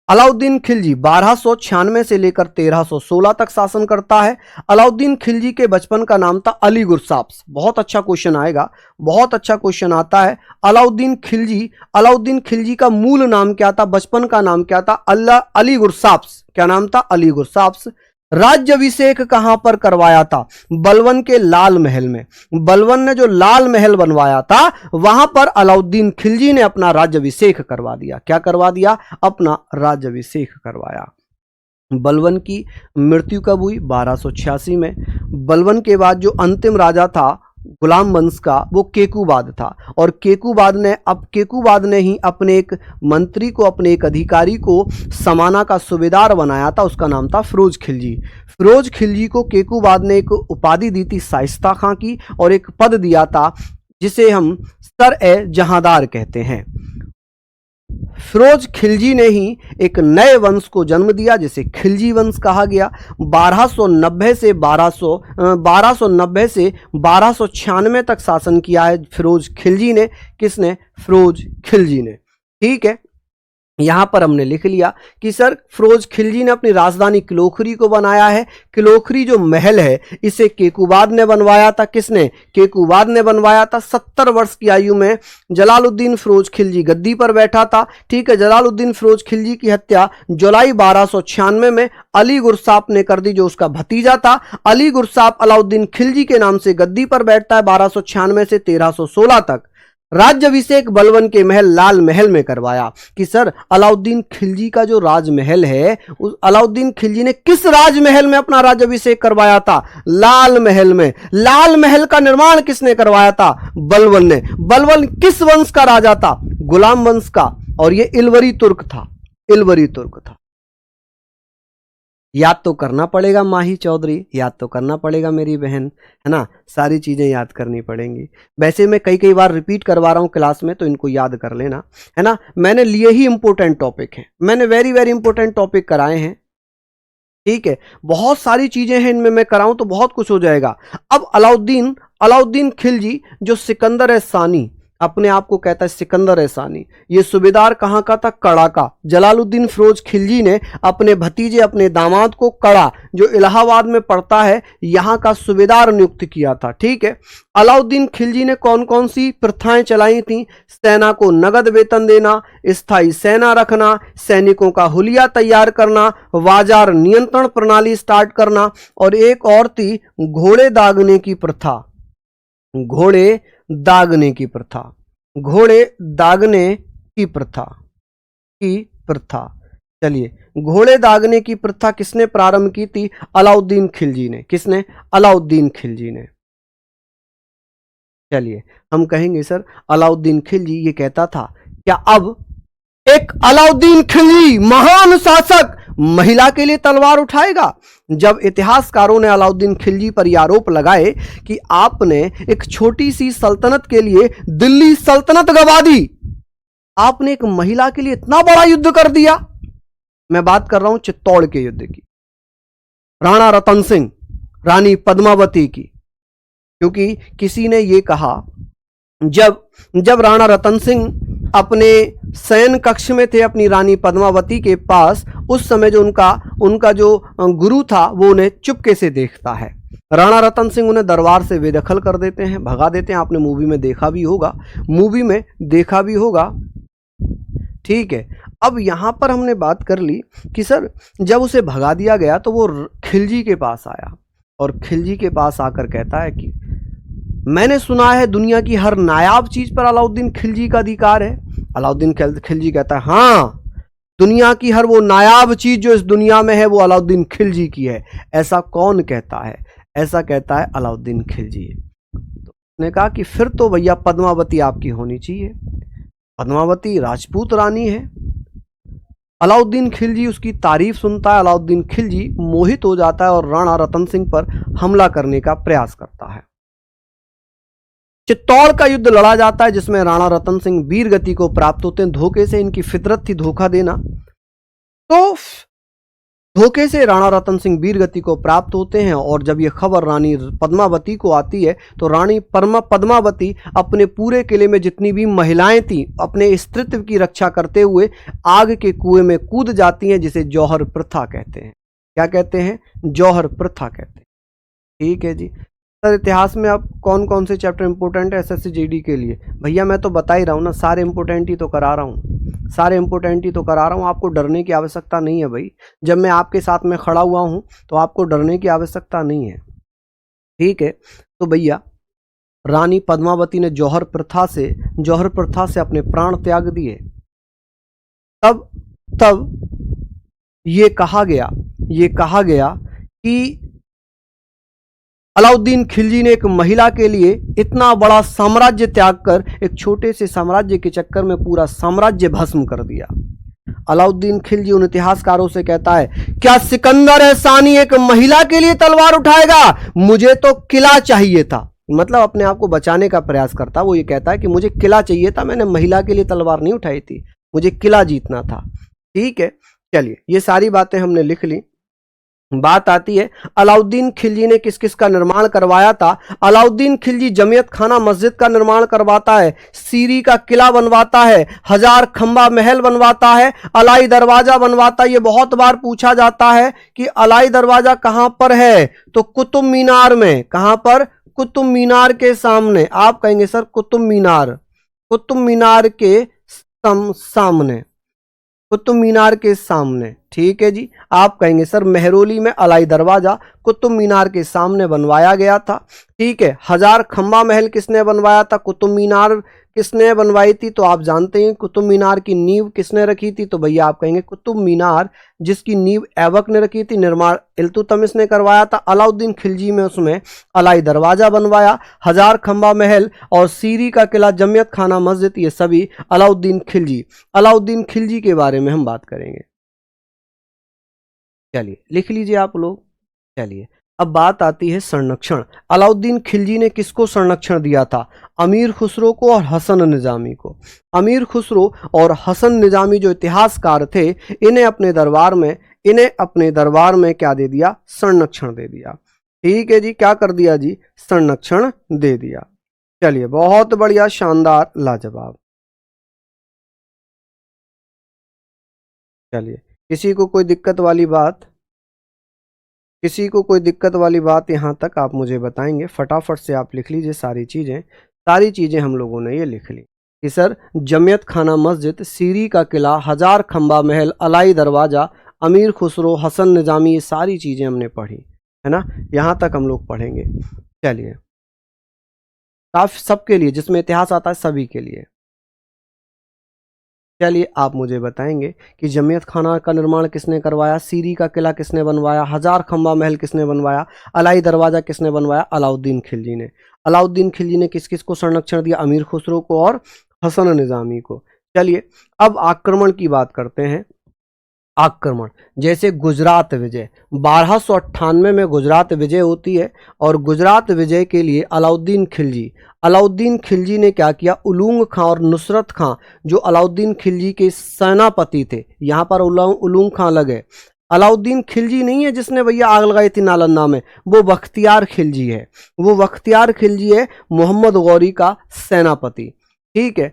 अलाउद्दीन खिलजी 1296 से लेकर 1316 तक शासन करता है। अलाउद्दीन खिलजी के बचपन का नाम था अली गुरसाब्स। बहुत अच्छा क्वेश्चन आएगा, बहुत अच्छा क्वेश्चन आता है। अलाउद्दीन खिलजी का मूल नाम क्या था? बचपन का नाम क्या था? अली गुरसाब्स। क्या नाम था? अली गुरसाब्स। राज्याभिषेक कहां पर करवाया था? बलवन के लाल महल में। बलवन ने जो लाल महल बनवाया था वहां पर अलाउद्दीन खिलजी ने अपना राज्याभिषेक करवा दिया। क्या करवा दिया? अपना राज्याभिषेक करवाया। बलवन की मृत्यु कब हुई? 1286 में। बलवन के बाद जो अंतिम राजा था गुलाम वंश का, वो केकूबाद था। और केकूबाद ने ही अपने एक मंत्री को, अपने एक अधिकारी को समाना का सूबेदार बनाया था, उसका नाम था फिरोज खिलजी। फिरोज खिलजी को केकूबाद ने एक उपाधि दी थी शाइस्ता खां की, और एक पद दिया था जिसे हम सर ए जहांदार कहते हैं। फिरोज खिलजी ने ही एक नए वंश को जन्म दिया जिसे खिलजी वंश कहा गया। 1290 से 1296 तक शासन किया है फिरोज खिलजी ने। किसने? फिरोज खिलजी ने। ठीक है, यहां पर हमने लिख लिया कि सर फिरोज खिलजी ने अपनी राजधानी किलोखरी को बनाया है। किलोखरी जो महल है इसे केकूबाद ने बनवाया था। किसने? केकूबाद ने बनवाया था। 70 वर्ष की आयु में जलालुद्दीन फिरोज खिलजी गद्दी पर बैठा था। ठीक है, जलालुद्दीन फिरोज खिलजी की हत्या जुलाई 1296 में अली गुरसाब ने कर दी, जो उसका भतीजा था। अली गुरसाब अलाउद्दीन खिलजी के नाम से गद्दी पर बैठता है 1296 से 1316 तक। राज्याभिषेक बलबन के महल लाल महल में करवाया। कि सर अलाउद्दीन खिलजी का जो राजमहल है, उस अलाउद्दीन खिलजी ने किस राजमहल में अपना राज्याभिषेक करवाया था? लाल महल में। लाल महल का निर्माण किसने करवाया था? बलबन ने। बलबन किस वंश का राजा था? गुलाम वंश का, और ये इलवरी तुर्क था, इलवरी तुर्क था। याद तो करना पड़ेगा माही चौधरी, याद तो करना पड़ेगा मेरी बहन, है ना, सारी चीजें याद करनी पड़ेंगी। वैसे मैं कई कई बार रिपीट करवा रहा हूं क्लास में, तो इनको याद कर लेना, है ना। मैंने लिए ही इंपॉर्टेंट टॉपिक हैं, मैंने वेरी वेरी इंपॉर्टेंट टॉपिक कराए हैं, ठीक है। बहुत सारी चीजें हैं इनमें, मैं कराऊं तो बहुत कुछ हो जाएगा। अब अलाउद्दीन खिलजी जो सिकंदर है सानी, अपने आप को कहता है सिकंदर है सानी, ये सूबेदार कहां का था? कड़ा का। जलालुद्दीन फिरोज खिलजी ने अपने भतीजे, अपने दामाद को कड़ा, जो इलाहाबाद में पड़ता है, यहां का सूबेदार नियुक्त किया था, ठीक है। अलाउद्दीन खिलजी ने कौन कौन सी प्रथाएं चलाई थी? सेना को नगद वेतन देना, स्थायी सेना रखना, सैनिकों का हुलिया तैयार करना, बाजार नियंत्रण प्रणाली स्टार्ट करना, और एक और थी घोड़े दागने की प्रथा। घोड़े दागने की प्रथा, घोड़े दागने की प्रथा। चलिए, घोड़े दागने की प्रथा किसने प्रारंभ की थी? अलाउद्दीन खिलजी ने। किसने? अलाउद्दीन खिलजी ने। चलिए, हम कहेंगे सर अलाउद्दीन खिलजी ये कहता था, क्या अब एक अलाउद्दीन खिलजी महान शासक महिला के लिए तलवार उठाएगा? जब इतिहासकारों ने अलाउद्दीन खिलजी पर यह आरोप लगाए कि आपने एक छोटी सी सल्तनत के लिए दिल्ली सल्तनत गंवा दी, आपने एक महिला के लिए इतना बड़ा युद्ध कर दिया। मैं बात कर रहा हूं चित्तौड़ के युद्ध की, राणा रतन सिंह, रानी पद्मावती की। क्योंकि किसी ने यह कहा, जब राणा रतन सिंह अपने शयन कक्ष में थे अपनी रानी पद्मावती के पास, उस समय जो उनका जो गुरु था वो उन्हें चुपके से देखता है। राणा रतन सिंह उन्हें दरबार से बेदखल कर देते हैं, भगा देते हैं। आपने मूवी में देखा भी होगा, ठीक है। अब यहां पर हमने बात कर ली कि सर जब उसे भगा दिया गया तो वो खिलजी के पास आया, और खिलजी के पास आकर कहता है कि मैंने सुना है दुनिया की हर नायाब चीज पर अलाउद्दीन खिलजी का अधिकार है। अलाउद्दीन खिलजी कहता है, हाँ, दुनिया की हर वो नायाब चीज जो इस दुनिया में है वो अलाउद्दीन खिलजी की है। ऐसा कौन कहता है? ऐसा कहता है अलाउद्दीन खिलजी। तो उसने कहा कि फिर तो भैया पद्मावती आपकी होनी चाहिए, पद्मावती राजपूत रानी है। अलाउद्दीन खिलजी उसकी तारीफ सुनता है। अलाउद्दीन खिलजी मोहित हो जाता है और राणा रतन सिंह पर हमला करने का प्रयास करता है। चित्तौड़ का युद्ध लड़ा जाता है, जिसमें राणा रतन सिंह वीर गति को प्राप्त होते हैं। धोखे से, इनकी फितरत थी धोखा देना, तो धोखे से राणा रतन सिंह वीर गति को प्राप्त होते हैं। और जब यह खबर रानी पद्मावती को आती है तो रानी पद्मावती अपने पूरे किले में जितनी भी महिलाएं थी, अपने स्त्रीत्व की रक्षा करते हुए आग के कुएं में कूद जाती हैं, जिसे जौहर प्रथा कहते हैं। क्या कहते हैं? जौहर प्रथा कहते हैं, ठीक है जी। सर इतिहास में अब कौन कौन से चैप्टर इंपोर्टेंट है एसएससी जीडी के लिए? भैया मैं तो बता ही रहा हूँ ना, सारे इंपोर्टेंट ही तो करा रहा हूँ, आपको डरने की आवश्यकता नहीं है भाई। जब मैं आपके साथ में खड़ा हुआ हूँ तो आपको डरने की आवश्यकता नहीं है, ठीक है। तो भैया रानी पद्मावती ने जौहर प्रथा से अपने प्राण त्याग दिए। तब ये कहा गया कि अलाउद्दीन खिलजी ने एक महिला के लिए इतना बड़ा साम्राज्य त्याग कर एक छोटे से साम्राज्य के चक्कर में पूरा साम्राज्य भस्म कर दिया। अलाउद्दीन खिलजी उन इतिहासकारों से कहता है, क्या सिकंदर है सानी एक महिला के लिए तलवार उठाएगा? मुझे तो किला चाहिए था। मतलब अपने आप को बचाने का प्रयास करता। वो ये कहता है कि मुझे किला चाहिए था, मैंने महिला के लिए तलवार नहीं उठाई थी, मुझे किला जीतना था, ठीक है। चलिए, ये सारी बातें हमने लिख ली। बात आती है अलाउद्दीन खिलजी ने किस किस का निर्माण करवाया था। अलाउद्दीन खिलजी जमियत खाना मस्जिद का निर्माण करवाता है, सीरी का किला बनवाता है, 1000 खंबा महल बनवाता है, अलाई दरवाजा बनवाता है। ये बहुत बार पूछा जाता है कि अलाई दरवाजा कहां पर है, तो कुतुब मीनार में। कहां पर? कुतुब मीनार के सामने। आप कहेंगे सर कुतुब मीनार के सामने, कुतुब मीनार के सामने, ठीक है जी। आप कहेंगे सर मेहरौली में अलाई दरवाजा कुतुब मीनार के सामने बनवाया गया था। ठीक है। हजार खंबा महल किसने बनवाया था? कुतुब मीनार किसने बनवाई थी? तो आप जानते हैं कुतुब मीनार की नींव किसने रखी थी? तो भैया आप कहेंगे कुतुब मीनार जिसकी नींव ऐबक ने रखी थी, निर्माण इल्तुतमिश ने करवाया था। अलाउद्दीन खिलजी में उसमें अलाई दरवाजा बनवाया, हजार खंबा महल और सीरी का किला, जमियत खाना मस्जिद, ये सभी अलाउद्दीन खिलजी के बारे में हम बात करेंगे। चलिए लिख लीजिए आप लोग। चलिए अब बात आती है संरक्षण। अलाउद्दीन खिलजी ने किसको संरक्षण दिया था? अमीर खुसरो को और हसन निजामी को। अमीर खुसरो और हसन निजामी जो इतिहासकार थे, इन्हें अपने दरबार में क्या दे दिया? संरक्षण दे दिया। ठीक है जी। क्या कर दिया जी? संरक्षण दे दिया। चलिए बहुत बढ़िया, शानदार, लाजवाब। चलिए किसी को कोई दिक्कत वाली बात यहाँ तक आप मुझे बताएंगे? फटाफट से आप लिख लीजिए सारी चीज़ें हम लोगों ने ये लिख ली कि सर जमियत खाना मस्जिद, सीरी का किला, हजार खंबा महल, अलाई दरवाज़ा, अमीर खुसरो, हसन निजामी, ये सारी चीज़ें हमने पढ़ी है ना। यहाँ तक हम लोग पढ़ेंगे। चलिए काफ़ी सबके लिए, जिसमें इतिहास आता है सभी के लिए। चलिए आप मुझे बताएंगे कि जमियत खाना का निर्माण किसने करवाया? सीरी का किला किसने बनवाया? हजार खंबा महल किसने बनवाया? अलाई दरवाजा किसने बनवाया? अलाउद्दीन खिलजी ने। अलाउद्दीन खिलजी ने किस किस को संरक्षण दिया? अमीर खुसरो को और हसन निजामी को। चलिए अब आक्रमण की बात करते हैं। आक्रमण जैसे गुजरात विजय, 1298 में गुजरात विजय होती है और गुजरात विजय के लिए अलाउद्दीन खिलजी ने क्या किया? उलूंग खां और नुसरत खां जो अलाउद्दीन खिलजी के सेनापति थे, यहाँ पर उलूंग खां लगे। अलाउद्दीन खिलजी नहीं है जिसने भैया आग लगाई थी नालंदा में, वो बख्तियार खिलजी है। मोहम्मद गौरी का सेनापति। ठीक है।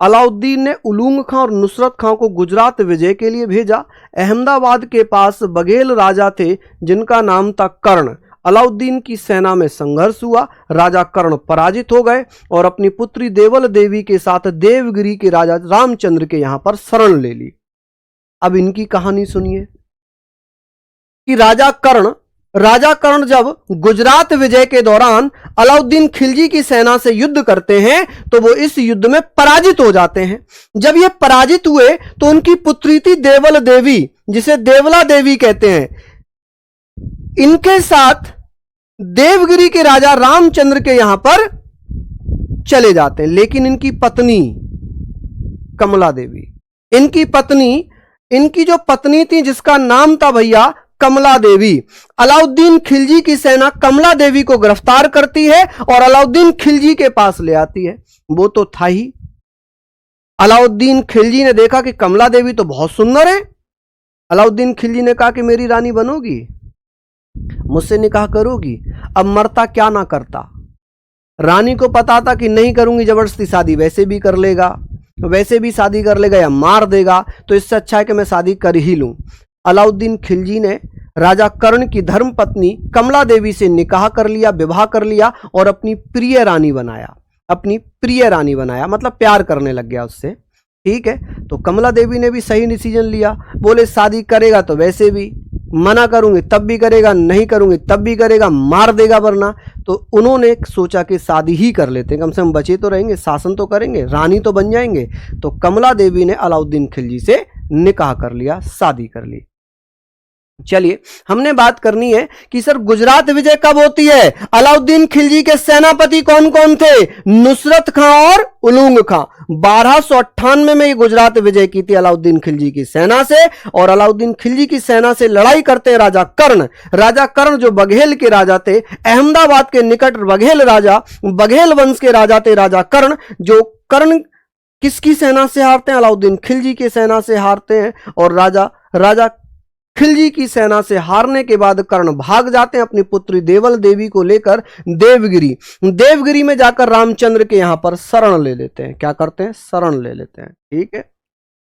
अलाउद्दीन ने उलूंग खां और नुसरत खां को गुजरात विजय के लिए भेजा। अहमदाबाद के पास बघेल राजा थे जिनका नाम था कर्ण। अलाउद्दीन की सेना में संघर्ष हुआ, राजा कर्ण पराजित हो गए और अपनी पुत्री देवल देवी के साथ देवगिरी के राजा रामचंद्र के यहां पर शरण ले ली। अब इनकी कहानी सुनिए कि राजा कर्ण जब गुजरात विजय के दौरान अलाउद्दीन खिलजी की सेना से युद्ध करते हैं तो वो इस युद्ध में पराजित हो जाते हैं। जब ये पराजित हुए तो उनकी पुत्री थी देवल देवी, जिसे देवला देवी कहते हैं, इनके साथ देवगिरी के राजा रामचंद्र के यहां पर चले जाते हैं। लेकिन इनकी पत्नी कमला देवी, इनकी जो पत्नी थी जिसका नाम था भैया कमला देवी, अलाउद्दीन खिलजी की सेना कमला देवी को गिरफ्तार करती है और अलाउद्दीन खिलजी के पास ले आती है। वो तो था ही। अलाउद्दीन खिलजी ने देखा कि कमला देवी तो बहुत सुंदर है। अलाउद्दीन खिलजी ने कहा कि मेरी रानी बनोगी, मुझसे निकाह करोगी? अब मरता क्या ना करता। रानी को पता था कि नहीं करूंगी जबरदस्ती शादी, वैसे भी शादी कर लेगा या मार देगा, तो इससे अच्छा है कि मैं शादी कर ही लूं। अलाउद्दीन खिलजी ने राजा कर्ण की धर्म पत्नी कमला देवी से निकाह कर लिया, विवाह कर लिया और अपनी प्रिय रानी बनाया, मतलब प्यार करने लग गया उससे। ठीक है। तो कमला देवी ने भी सही डिसीजन लिया, बोले शादी करेगा तो वैसे भी, मना करूंगी तब भी करेगा, नहीं करूंगी तब भी करेगा, मार देगा वरना। तो उन्होंने सोचा कि शादी ही कर लेते हैं, कम से कम बचे तो रहेंगे, शासन तो करेंगे, रानी तो बन जाएंगे। तो कमला देवी ने अलाउद्दीन खिलजी से निकाह कर लिया, शादी कर ली। चलिए हमने बात करनी है कि सर गुजरात विजय कब होती है? अलाउद्दीन खिलजी के सेनापति कौन कौन थे? नुसरत खां और उलूंग खां। 1298 में ये गुजरात विजय की थी अलाउद्दीन खिलजी की सेना से। और अलाउद्दीन खिलजी की सेना से लड़ाई करते हैं राजा कर्ण जो बघेल के राजा थे, अहमदाबाद के निकट बघेल वंश के राजा थे राजा कर्ण। जो कर्ण किसकी सेना से हारते हैं? अलाउद्दीन खिलजी की सेना से हारते हैं। और राजा खिलजी की सेना से हारने के बाद कर्ण भाग जाते हैं अपनी पुत्री देवल देवी को लेकर देवगिरी में जाकर रामचंद्र के यहां पर शरण ले लेते हैं। क्या करते हैं? शरण ले लेते हैं। ठीक है।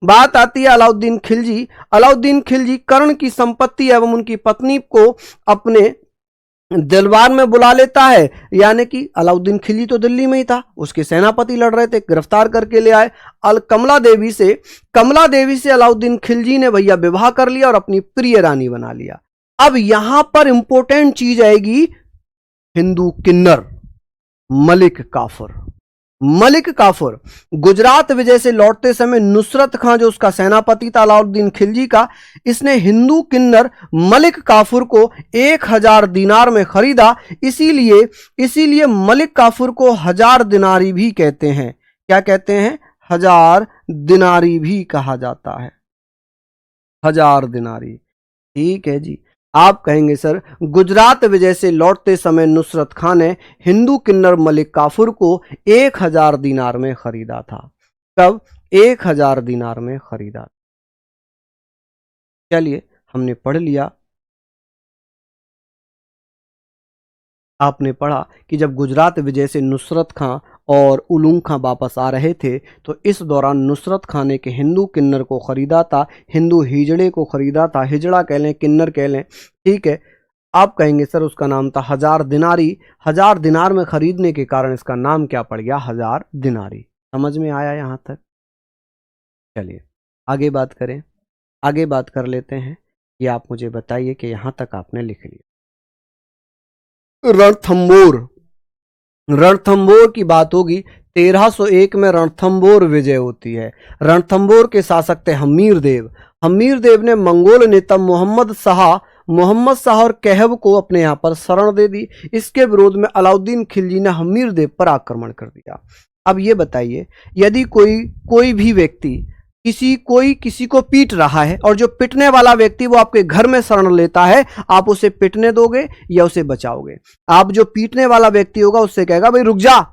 बात आती है अलाउद्दीन खिलजी कर्ण की संपत्ति एवं उनकी पत्नी को अपने दिलवार में बुला लेता है, यानी कि अलाउद्दीन खिलजी तो दिल्ली में ही था, उसके सेनापति लड़ रहे थे, गिरफ्तार करके ले आए कमला देवी से अलाउद्दीन खिलजी ने भैया विवाह कर लिया और अपनी प्रिय रानी बना लिया। अब यहां पर इंपॉर्टेंट चीज आएगी, हिंदू किन्नर मलिक काफूर गुजरात विजय से लौटते समय नुसरत खां जो उसका सेनापति था अलाउद्दीन खिलजी का, इसने हिंदू किन्नर मलिक काफूर को 1000 दिनार में खरीदा। इसीलिए मलिक काफूर को 1000 दिनारी भी कहते हैं। क्या कहते हैं? 1000 दिनारी भी कहा जाता है। 1000 दिनारी। ठीक है जी। आप कहेंगे सर, गुजरात विजय से लौटते समय नुसरत खां ने हिंदू किन्नर मलिक काफूर को 1000 दिनार में खरीदा था। कब? 1000 दिनार में खरीदा। चलिए, हमने पढ़ लिया। आपने पढ़ा कि जब गुजरात विजय से नुसरत खां और उलूम खां वापस आ रहे थे तो इस दौरान नुसरत खां ने के हिंदू किन्नर को खरीदा था, हिंदू हिजड़े को खरीदा था। हिजड़ा कह लें, किन्नर कह लें, ठीक है। आप कहेंगे सर उसका नाम था 1000 दिनारी। 1000 दिनार में खरीदने के कारण इसका नाम क्या पड़ गया? 1000 दिनारी। समझ में आया यहां तक? चलिए आगे बात करें। आगे बात कर लेते हैं। ये आप मुझे बताइए कि यहां तक आपने लिख लिया। रणथंबोर की बात होगी। 1301 में रणथंबोर विजय होती है। रणथंबोर के शासक थे हमीर देव ने मंगोल नेता मोहम्मद शाह और कहब को अपने यहां पर शरण दे दी। इसके विरोध में अलाउद्दीन खिलजी ने हमीर देव पर आक्रमण कर दिया। अब ये बताइए, यदि कोई भी व्यक्ति किसी को पीट रहा है और जो पिटने वाला व्यक्ति वो आपके घर में शरण लेता है, आप उसे पिटने दोगे या उसे बचाओगे? आप जो पीटने वाला व्यक्ति होगा उससे कहेगा भाई रुक जा,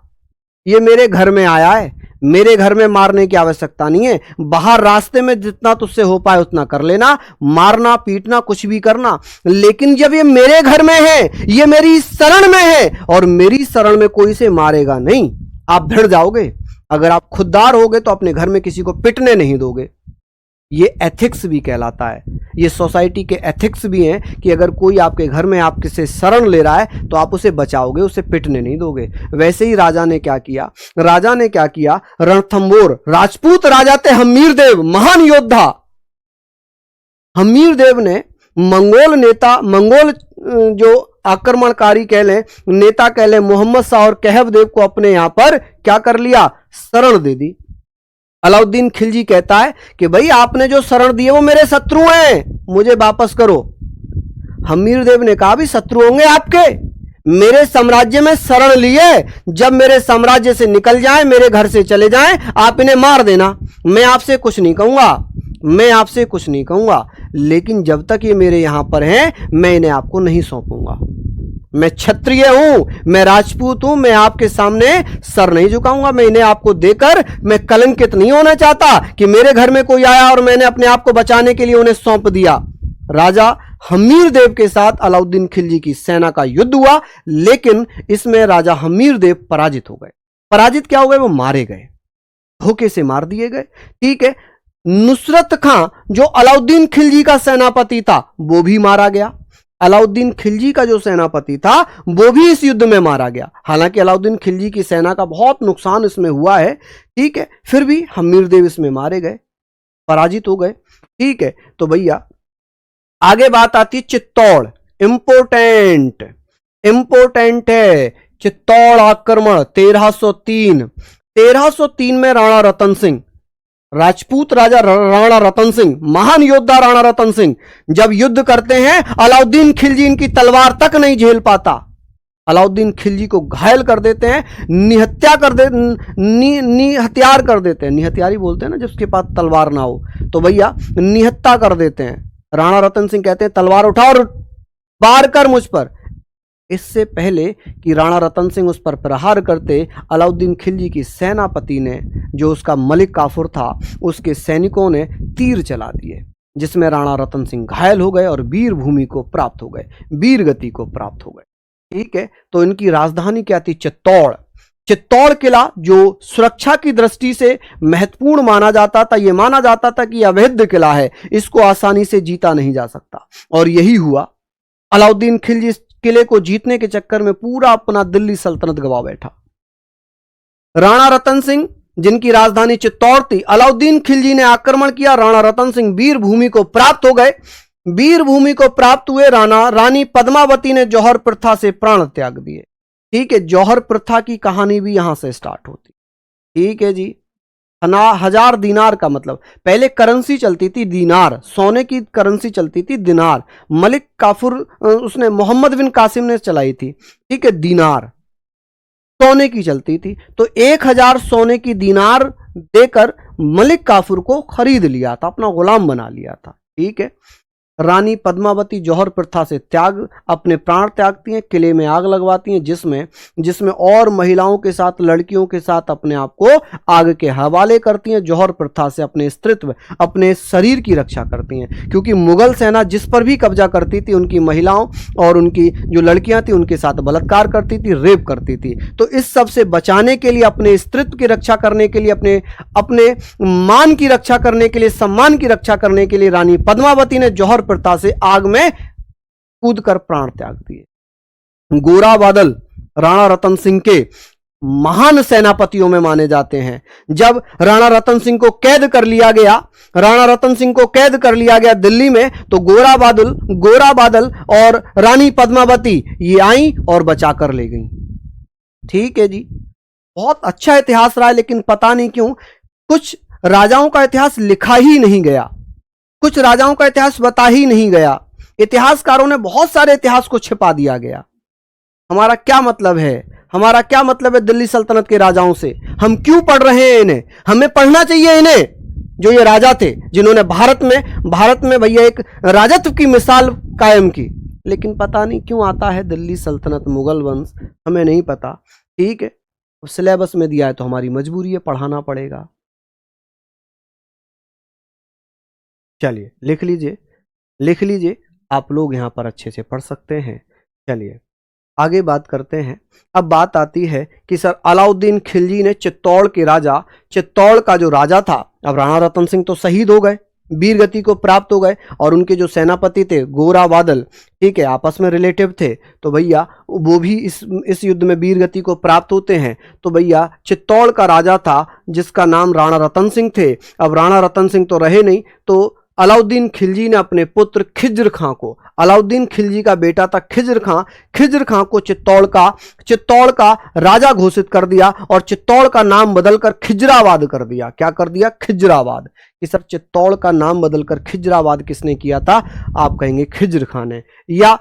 ये मेरे घर में आया है, मेरे घर में मारने की आवश्यकता नहीं है, बाहर रास्ते में जितना तुझसे हो पाए उतना कर लेना, मारना पीटना कुछ भी करना, लेकिन जब ये मेरे घर में है, ये मेरी शरण में है और मेरी शरण में कोई इसे मारेगा नहीं, आप भिड़ जाओगे। अगर आप खुददार होगे तो अपने घर में किसी को पिटने नहीं दोगे। ये एथिक्स भी कहलाता है। ये सोसाइटी के एथिक्स भी हैं कि अगर कोई आपके घर में आपके से शरण ले रहा है तो आप उसे बचाओगे, उसे पिटने नहीं दोगे। वैसे ही राजा ने क्या किया? रणथंबोर, राजपूत राजा थे हमीर देव, महान योद्धा। हमीर देव ने मंगोल जो आक्रमणकारी कह लें, नेता कह लें, मोहम्मद शाह और कहब देव को अपने यहां पर क्या कर लिया? शरण दे दी। अलाउद्दीन खिलजी कहता है कि भाई आपने जो शरण दी है वो मेरे शत्रु हैं, मुझे वापस करो। हमीर देव ने कहा भी शत्रु होंगे आपके, मेरे साम्राज्य में शरण लिए, जब मेरे साम्राज्य से निकल जाएं, मेरे घर से चले जाएं, आप इन्हें मार देना, मैं आपसे कुछ नहीं कहूंगा, लेकिन जब तक ये मेरे यहां पर हैं मैं इन्हें आपको नहीं सौंपूंगा। मैं क्षत्रिय हूं, मैं राजपूत हूं, मैं आपके सामने सर नहीं झुकाऊंगा, मैं इन्हें आपको देकर मैं कलंकित नहीं होना चाहता कि मेरे घर में कोई आया और मैंने अपने आप को बचाने के लिए उन्हें सौंप दिया। राजा हमीर देव के साथ अलाउद्दीन खिलजी की सेना का युद्ध हुआ, लेकिन इसमें राजा हमीर देव पराजित हो गए। पराजित क्या हो गए? वो मारे गए, धोखे से मार दिए गए। ठीक है। नुसरत खां जो अलाउद्दीन खिलजी का सेनापति था वो भी मारा गया। अलाउद्दीन खिलजी का जो सेनापति था वो भी इस युद्ध में मारा गया। हालांकि अलाउद्दीन खिलजी की सेना का बहुत नुकसान इसमें हुआ है, ठीक है, फिर भी हमीर देव इसमें मारे गए, पराजित हो गए। ठीक है। तो भैया आगे बात आती है चित्तौड़। इंपोर्टेंट है चित्तौड़ आक्रमण 1303 में राणा रतन सिंह, राजपूत राजा राणा रतन सिंह, महान योद्धा राणा रतन सिंह जब युद्ध करते हैं, अलाउद्दीन खिलजी इनकी तलवार तक नहीं झेल पाता, अलाउद्दीन खिलजी को घायल कर देते हैं, निहत्यार कर देते हैं। निहत्यारी बोलते हैं ना जिसके पास तलवार ना हो, तो भैया निहत्ता कर देते हैं। राणा रतन सिंह कहते हैं तलवार उठा और वार कर मुझ पर। इससे पहले कि राणा रतन सिंह उस पर प्रहार करते, अलाउद्दीन खिलजी की सेनापति ने, जो उसका मलिक काफूर था, उसके सैनिकों ने तीर चला दिए, जिसमें राणा रतन सिंह घायल हो गए और वीर भूमि को प्राप्त हो गए, वीर गति को प्राप्त हो गए। ठीक है। तो इनकी राजधानी क्या थी? चित्तौड़। चित्तौड़ किला जो सुरक्षा की दृष्टि से महत्वपूर्ण माना जाता था, यह माना जाता था कि अवैध किला है, इसको आसानी से जीता नहीं जा सकता, और यही हुआ। अलाउद्दीन खिलजी किले को जीतने के चक्कर में पूरा अपना दिल्ली सल्तनत गवा बैठा। राणा रतन सिंह, जिनकी राजधानी चित्तौड़ थी, अलाउद्दीन खिलजी ने आक्रमण किया। राणा रतन सिंह वीर भूमि को प्राप्त हो गए। वीर भूमि को प्राप्त हुए रानी पद्मावती ने जौहर प्रथा से प्राण त्याग दिए। ठीक है, जौहर प्रथा की कहानी भी यहां से स्टार्ट होती। ठीक है जी। 1000 दीनार का मतलब, पहले करेंसी चलती थी दीनार, सोने की करेंसी चलती थी दिनार। मलिक काफूर उसने मोहम्मद बिन कासिम ने चलाई थी। ठीक है, दीनार सोने की चलती थी, तो 1000 सोने की दीनार देकर मलिक काफूर को खरीद लिया था, अपना गुलाम बना लिया था। ठीक है, रानी पद्मावती जौहर प्रथा से अपने प्राण त्यागती हैं, किले में आग लगवाती हैं, जिसमें और महिलाओं के साथ, लड़कियों के साथ अपने आप को आग के हवाले करती हैं। जौहर प्रथा से अपने स्त्रीत्व, अपने शरीर की रक्षा करती हैं, क्योंकि मुगल सेना जिस पर भी कब्जा करती थी, उनकी महिलाओं और उनकी जो लड़कियां थी उनके साथ बलात्कार करती थी, रेप करती थी। तो इस सब से बचाने के लिए, अपने स्त्रीत्व की रक्षा करने के लिए, अपने मान की रक्षा करने के लिए, सम्मान की रक्षा करने के लिए रानी पद्मावती ने जौहर प्रथा से आग में कूदकर प्राण त्याग दिए। गोरा बादल राणा रतन सिंह के महान सेनापतियों में माने जाते हैं। जब राणा रतन सिंह को कैद कर लिया गया दिल्ली में, तो गोरा बादल और रानी पद्मावती ये आई और बचाकर ले गई। ठीक है जी, बहुत अच्छा इतिहास रहा है, लेकिन पता नहीं क्यों कुछ राजाओं का इतिहास लिखा ही नहीं गया, कुछ राजाओं का इतिहास बता ही नहीं गया। इतिहासकारों ने बहुत सारे इतिहास को छिपा दिया गया। हमारा क्या मतलब है दिल्ली सल्तनत के राजाओं से? हम क्यों पढ़ रहे हैं इन्हें? हमें पढ़ना चाहिए इन्हें, जो ये राजा थे, जिन्होंने भारत में भैया एक राजत्व की मिसाल कायम की। लेकिन पता नहीं क्यों आता है दिल्ली सल्तनत, मुगल वंश, हमें नहीं पता। ठीक है, सिलेबस में दिया है तो हमारी मजबूरी है, पढ़ाना पड़ेगा। चलिए लिख लीजिए, आप लोग यहां पर अच्छे से पढ़ सकते हैं। चलिए आगे बात करते हैं। अब बात आती है कि सर अलाउद्दीन खिलजी ने चित्तौड़ का जो राजा था, अब राणा रतन सिंह तो शहीद हो गए, वीर गति को प्राप्त हो गए, और उनके जो सेनापति थे गोरा बादल, ठीक है, आपस में रिलेटिव थे, तो भैया वो भी इस युद्ध में वीर गति को प्राप्त होते हैं। तो भैया चित्तौड़ का राजा था जिसका नाम राणा रतन सिंह थे। अब राणा रतन सिंह तो रहे नहीं, तो अलाउद्दीन खिलजी ने अपने पुत्र खिज्र खां को, अलाउद्दीन खिलजी का बेटा था खिज्र खां को चित्तौड़ का राजा घोषित कर दिया, और चित्तौड़ का नाम बदलकर खिजराबाद कर दिया। क्या कर दिया? खिजराबाद। कि सर चित्तौड़ का नाम बदलकर खिजराबाद किसने किया था? आप कहेंगे खिज्र खां ने या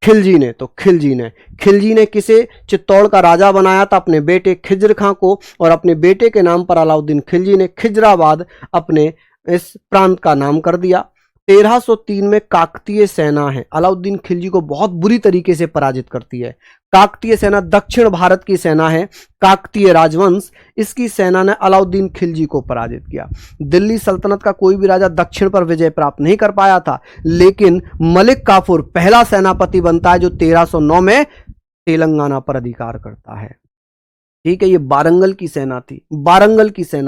खिलजी ने। तो खिलजी ने किसे चित्तौड़ का राजा बनाया था? अपने बेटे खिज्र खां को, और अपने बेटे के नाम पर अलाउद्दीन खिलजी ने खिजराबाद अपने इस प्रांत का नाम कर दिया। 1303 में काकतीय सेना है, अलाउद्दीन खिलजी को बहुत बुरी तरीके से पराजित करती है। काकतीय सेना दक्षिण भारत की सेना है, काकतीय राजवंश, इसकी सेना ने अलाउद्दीन खिलजी को पराजित किया। दिल्ली सल्तनत का कोई भी राजा दक्षिण पर विजय प्राप्त नहीं कर पाया था, लेकिन मलिक काफूर पहला सेनापति बनता है जो 1309 में तेलंगाना पर अधिकार करता है। ठीक है, ये बारंगल की सेना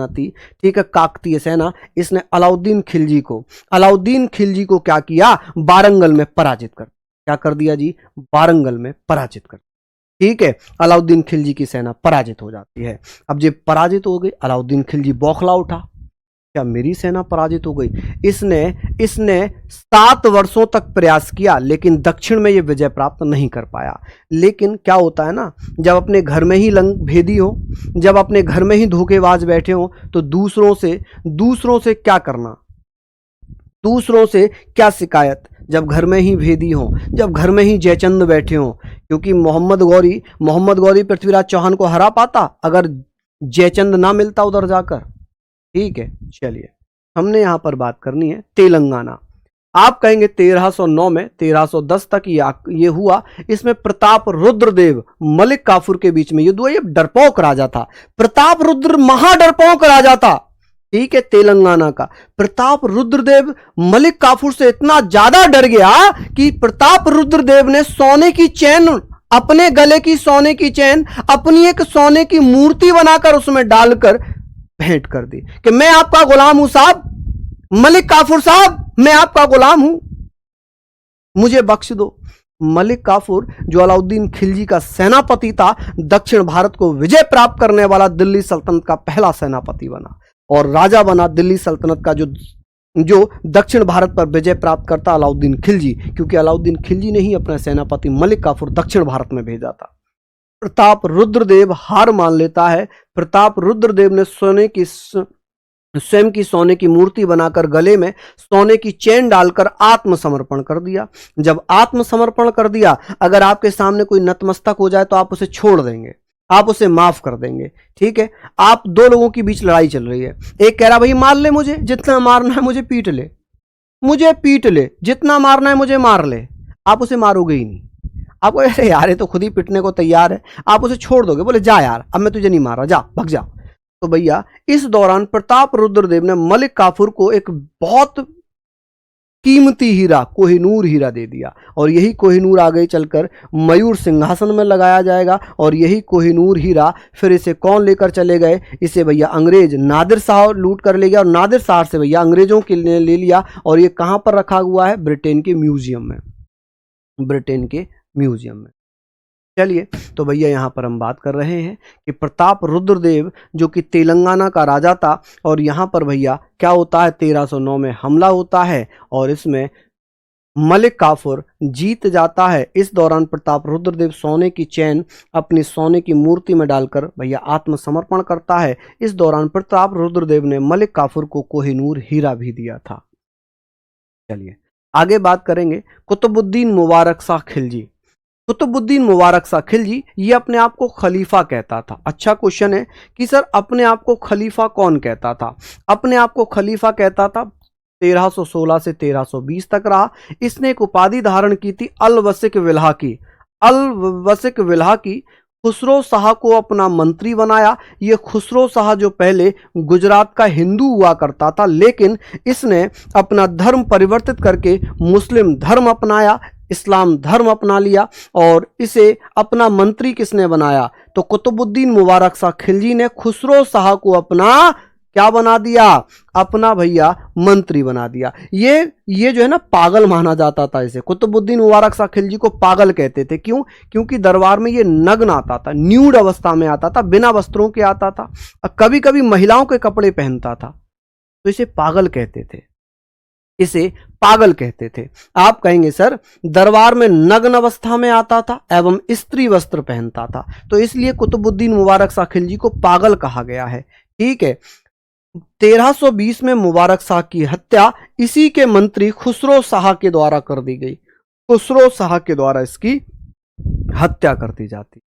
थी। ठीक है, काकतीय सेना, इसने अलाउद्दीन खिलजी को क्या किया? बारंगल में पराजित कर, क्या कर दिया जी? बारंगल में पराजित कर। ठीक है, अलाउद्दीन खिलजी की सेना पराजित हो जाती है। अब जब पराजित हो गई, अलाउद्दीन खिलजी बौखला उठा, क्या मेरी सेना पराजित हो गई? इसने 7 वर्षों तक प्रयास किया, लेकिन दक्षिण में यह विजय प्राप्त नहीं कर पाया। लेकिन क्या होता है ना, जब अपने घर में ही लंग भेदी हो, जब अपने घर में ही धोखेबाज बैठे हो, तो दूसरों से क्या करना, दूसरों से क्या शिकायत? जब घर में ही भेदी हो, जब घर में ही जयचंद बैठे हो, क्योंकि मोहम्मद गौरी पृथ्वीराज चौहान को हरा पाता अगर जयचंद ना मिलता उधर जाकर। ठीक है, चलिए हमने यहां पर बात करनी है तेलंगाना। आप कहेंगे 1309 में 1310 तक ये हुआ। इसमें प्रताप रुद्रदेव मलिक काफूर के बीच में युद्ध हुआ। ये डरपोक राजा था, प्रताप रुद्र महाडरपोक राजा था। ठीक है, तेलंगाना का प्रताप रुद्रदेव मलिक काफूर से इतना ज्यादा डर गया कि प्रताप रुद्रदेव ने सोने की चैन, अपने गले की सोने की चैन अपनी एक सोने की मूर्ति बनाकर उसमें डालकर भेंट कर दी कि मैं आपका गुलाम हूं साहब, मलिक काफूर साहब, मैं आपका गुलाम हूं, मुझे बख्श दो। मलिक काफूर जो अलाउद्दीन खिलजी का सेनापति था, दक्षिण भारत को विजय प्राप्त करने वाला दिल्ली सल्तनत का पहला सेनापति बना और राजा बना दिल्ली सल्तनत का जो दक्षिण भारत पर विजय प्राप्त करता अलाउद्दीन खिलजी, क्योंकि अलाउद्दीन खिलजी ने ही अपना सेनापति मलिक काफूर दक्षिण भारत में भेजा था। प्रताप रुद्रदेव हार मान लेता है। प्रताप रुद्रदेव ने स्वयं की सोने की मूर्ति बनाकर गले में सोने की चेन डालकर आत्मसमर्पण कर दिया। जब आत्मसमर्पण कर दिया, अगर आपके सामने कोई नतमस्तक हो जाए तो आप उसे छोड़ देंगे, आप उसे माफ कर देंगे, ठीक है। आप दो लोगों के बीच लड़ाई चल रही है, एक कह रहा भाई मार ले मुझे, जितना मारना है मुझे पीट ले, मुझे पीट ले, जितना मारना है मुझे मार ले। आप उसे मारोगे ही नहीं, आपको अरे यार ये तो खुद ही पिटने को तैयार है, आप उसे छोड़ दोगे, बोले जा यार अब मैं तुझे नहीं मार रहा, जा भग जा। तो भैया इस दौरान प्रताप रुद्रदेव ने मलिक काफूर को एक बहुत कीमती हीरा, कोहिनूर हीरा दे दिया और यही कोहिनूर आगे चलकर मयूर सिंहासन में लगाया जाएगा। और यही कोहिनूर हीरा फिर इसे कौन लेकर चले गए, इसे भैया अंग्रेज नादिर शाह लूट कर ले गया और नादिर शाह से भैया अंग्रेजों के लिए ले लिया और ये कहां पर रखा हुआ है, ब्रिटेन के म्यूजियम में, ब्रिटेन के म्यूजियम में। चलिए तो भैया यहां पर हम बात कर रहे हैं कि प्रताप रुद्रदेव जो कि तेलंगाना का राजा था और यहां पर भैया क्या होता है, 1309 में हमला होता है और इसमें मलिक काफूर जीत जाता है। इस दौरान प्रताप रुद्रदेव सोने की चैन अपनी सोने की मूर्ति में डालकर भैया आत्मसमर्पण करता है। इस दौरान प्रताप रुद्रदेव ने मलिक काफूर को कोहिनूर हीरा भी दिया था। चलिए आगे बात करेंगे कुतुबुद्दीन मुबारक शाह खिलजी। कुतुबुद्दीन मुबारक शाह खिलजी ये अपने आप को खलीफा कहता था। अच्छा क्वेश्चन है कि सर अपने आप को खलीफा कौन कहता था? अपने आप को खलीफा कहता था 1316 से 1320 तक रहा। इसने एक उपाधि धारण की थी अल वसिक विल्हा की। अल वसिक विल्हा की खुसरो शाह को अपना मंत्री बनाया। ये खुसरो शाह जो पहले गुजरात का हिंदू हुआ करता था, लेकिन इसने अपना धर्म परिवर्तित करके मुस्लिम धर्म अपनाया, इस्लाम धर्म अपना लिया और इसे अपना मंत्री किसने बनाया? तो कुतुबुद्दीन मुबारक शाह खिलजी ने खुसरो शाह को अपना क्या बना दिया? अपना भैया मंत्री बना दिया। ये जो है ना पागल माना जाता था इसे। कुतुबुद्दीन मुबारक शाह खिलजी को पागल कहते थे। क्यों? क्योंकि दरबार में ये नग्न आता था, न्यूड अवस्था में आता था, बिना वस्त्रों के आता था, कभी कभी महिलाओं के कपड़े पहनता था, तो इसे पागल कहते थे, इसे पागल कहते थे। आप कहेंगे सर दरबार में नग्न अवस्था में आता था एवं स्त्री वस्त्र पहनता था, तो इसलिए कुतुबुद्दीन मुबारक शाह खिलजी को पागल कहा गया है। ठीक है। 1320 में मुबारक शाह की हत्या इसी के मंत्री खुसरो शाह के द्वारा कर दी गई। खुसरो शाह के द्वारा इसकी हत्या कर दी जाती।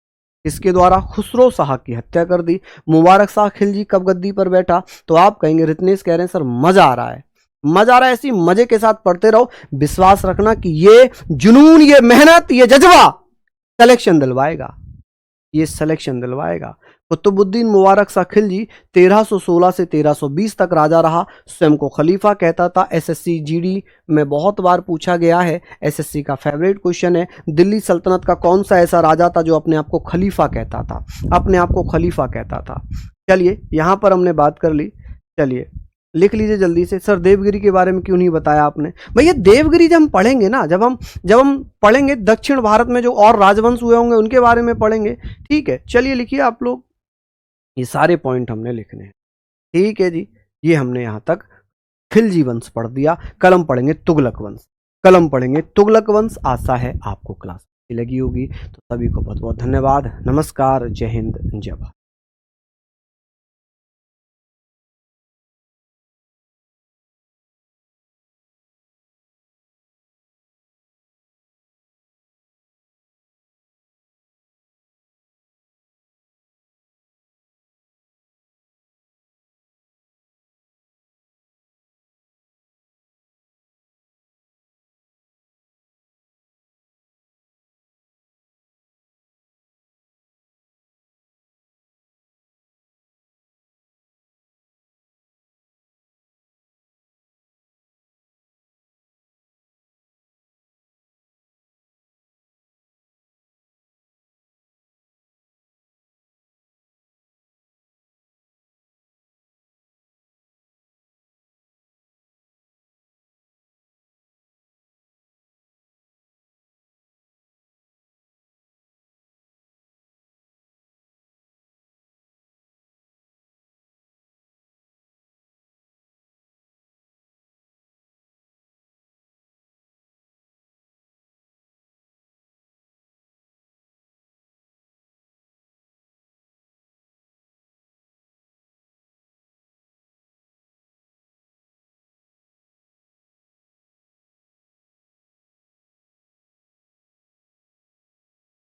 इसके द्वारा खुसरो शाह की हत्या कर दी। मुबारक शाह खिलजी कब गद्दी पर बैठा? तो आप कहेंगे रितनेश कह रहे हैं सर मजा आ रहा है, मजा आ रहा है, ऐसी मजे के साथ पढ़ते रहो। विश्वास रखना कि ये जुनून, ये मेहनत, ये जज्बा सिलेक्शन दिलवाएगा, ये सिलेक्शन दिलवाएगा। कुतुबुद्दीन मुबारक शाह खिलजी 1316 से 1320 तक राजा रहा। स्वयं को खलीफा कहता था। एसएससी जीडी में बहुत बार पूछा गया है, एसएससी का फेवरेट क्वेश्चन है। दिल्ली सल्तनत का कौन सा ऐसा राजा था जो अपने आप को खलीफा कहता था? अपने आप को खलीफा कहता था। चलिए यहां पर हमने बात कर ली। चलिए लिख लीजिए जल्दी से। सर देवगिरी के बारे में क्यों नहीं बताया आपने? भैया देवगिरी जब हम पढ़ेंगे ना, जब हम पढ़ेंगे दक्षिण भारत में जो और राजवंश हुए होंगे उनके बारे में पढ़ेंगे। ठीक है, चलिए लिखिए आप लोग, ये सारे पॉइंट हमने लिखने हैं। ठीक है जी, ये हमने यहां तक खिलजी वंश पढ़ दिया। कलम पढ़ेंगे तुगलक वंश, कलम पढ़ेंगे तुगलक वंश। आशा है आपको क्लास अच्छी लगी होगी। तो सभी को बहुत बहुत धन्यवाद। नमस्कार, जय हिंद, जय भारत।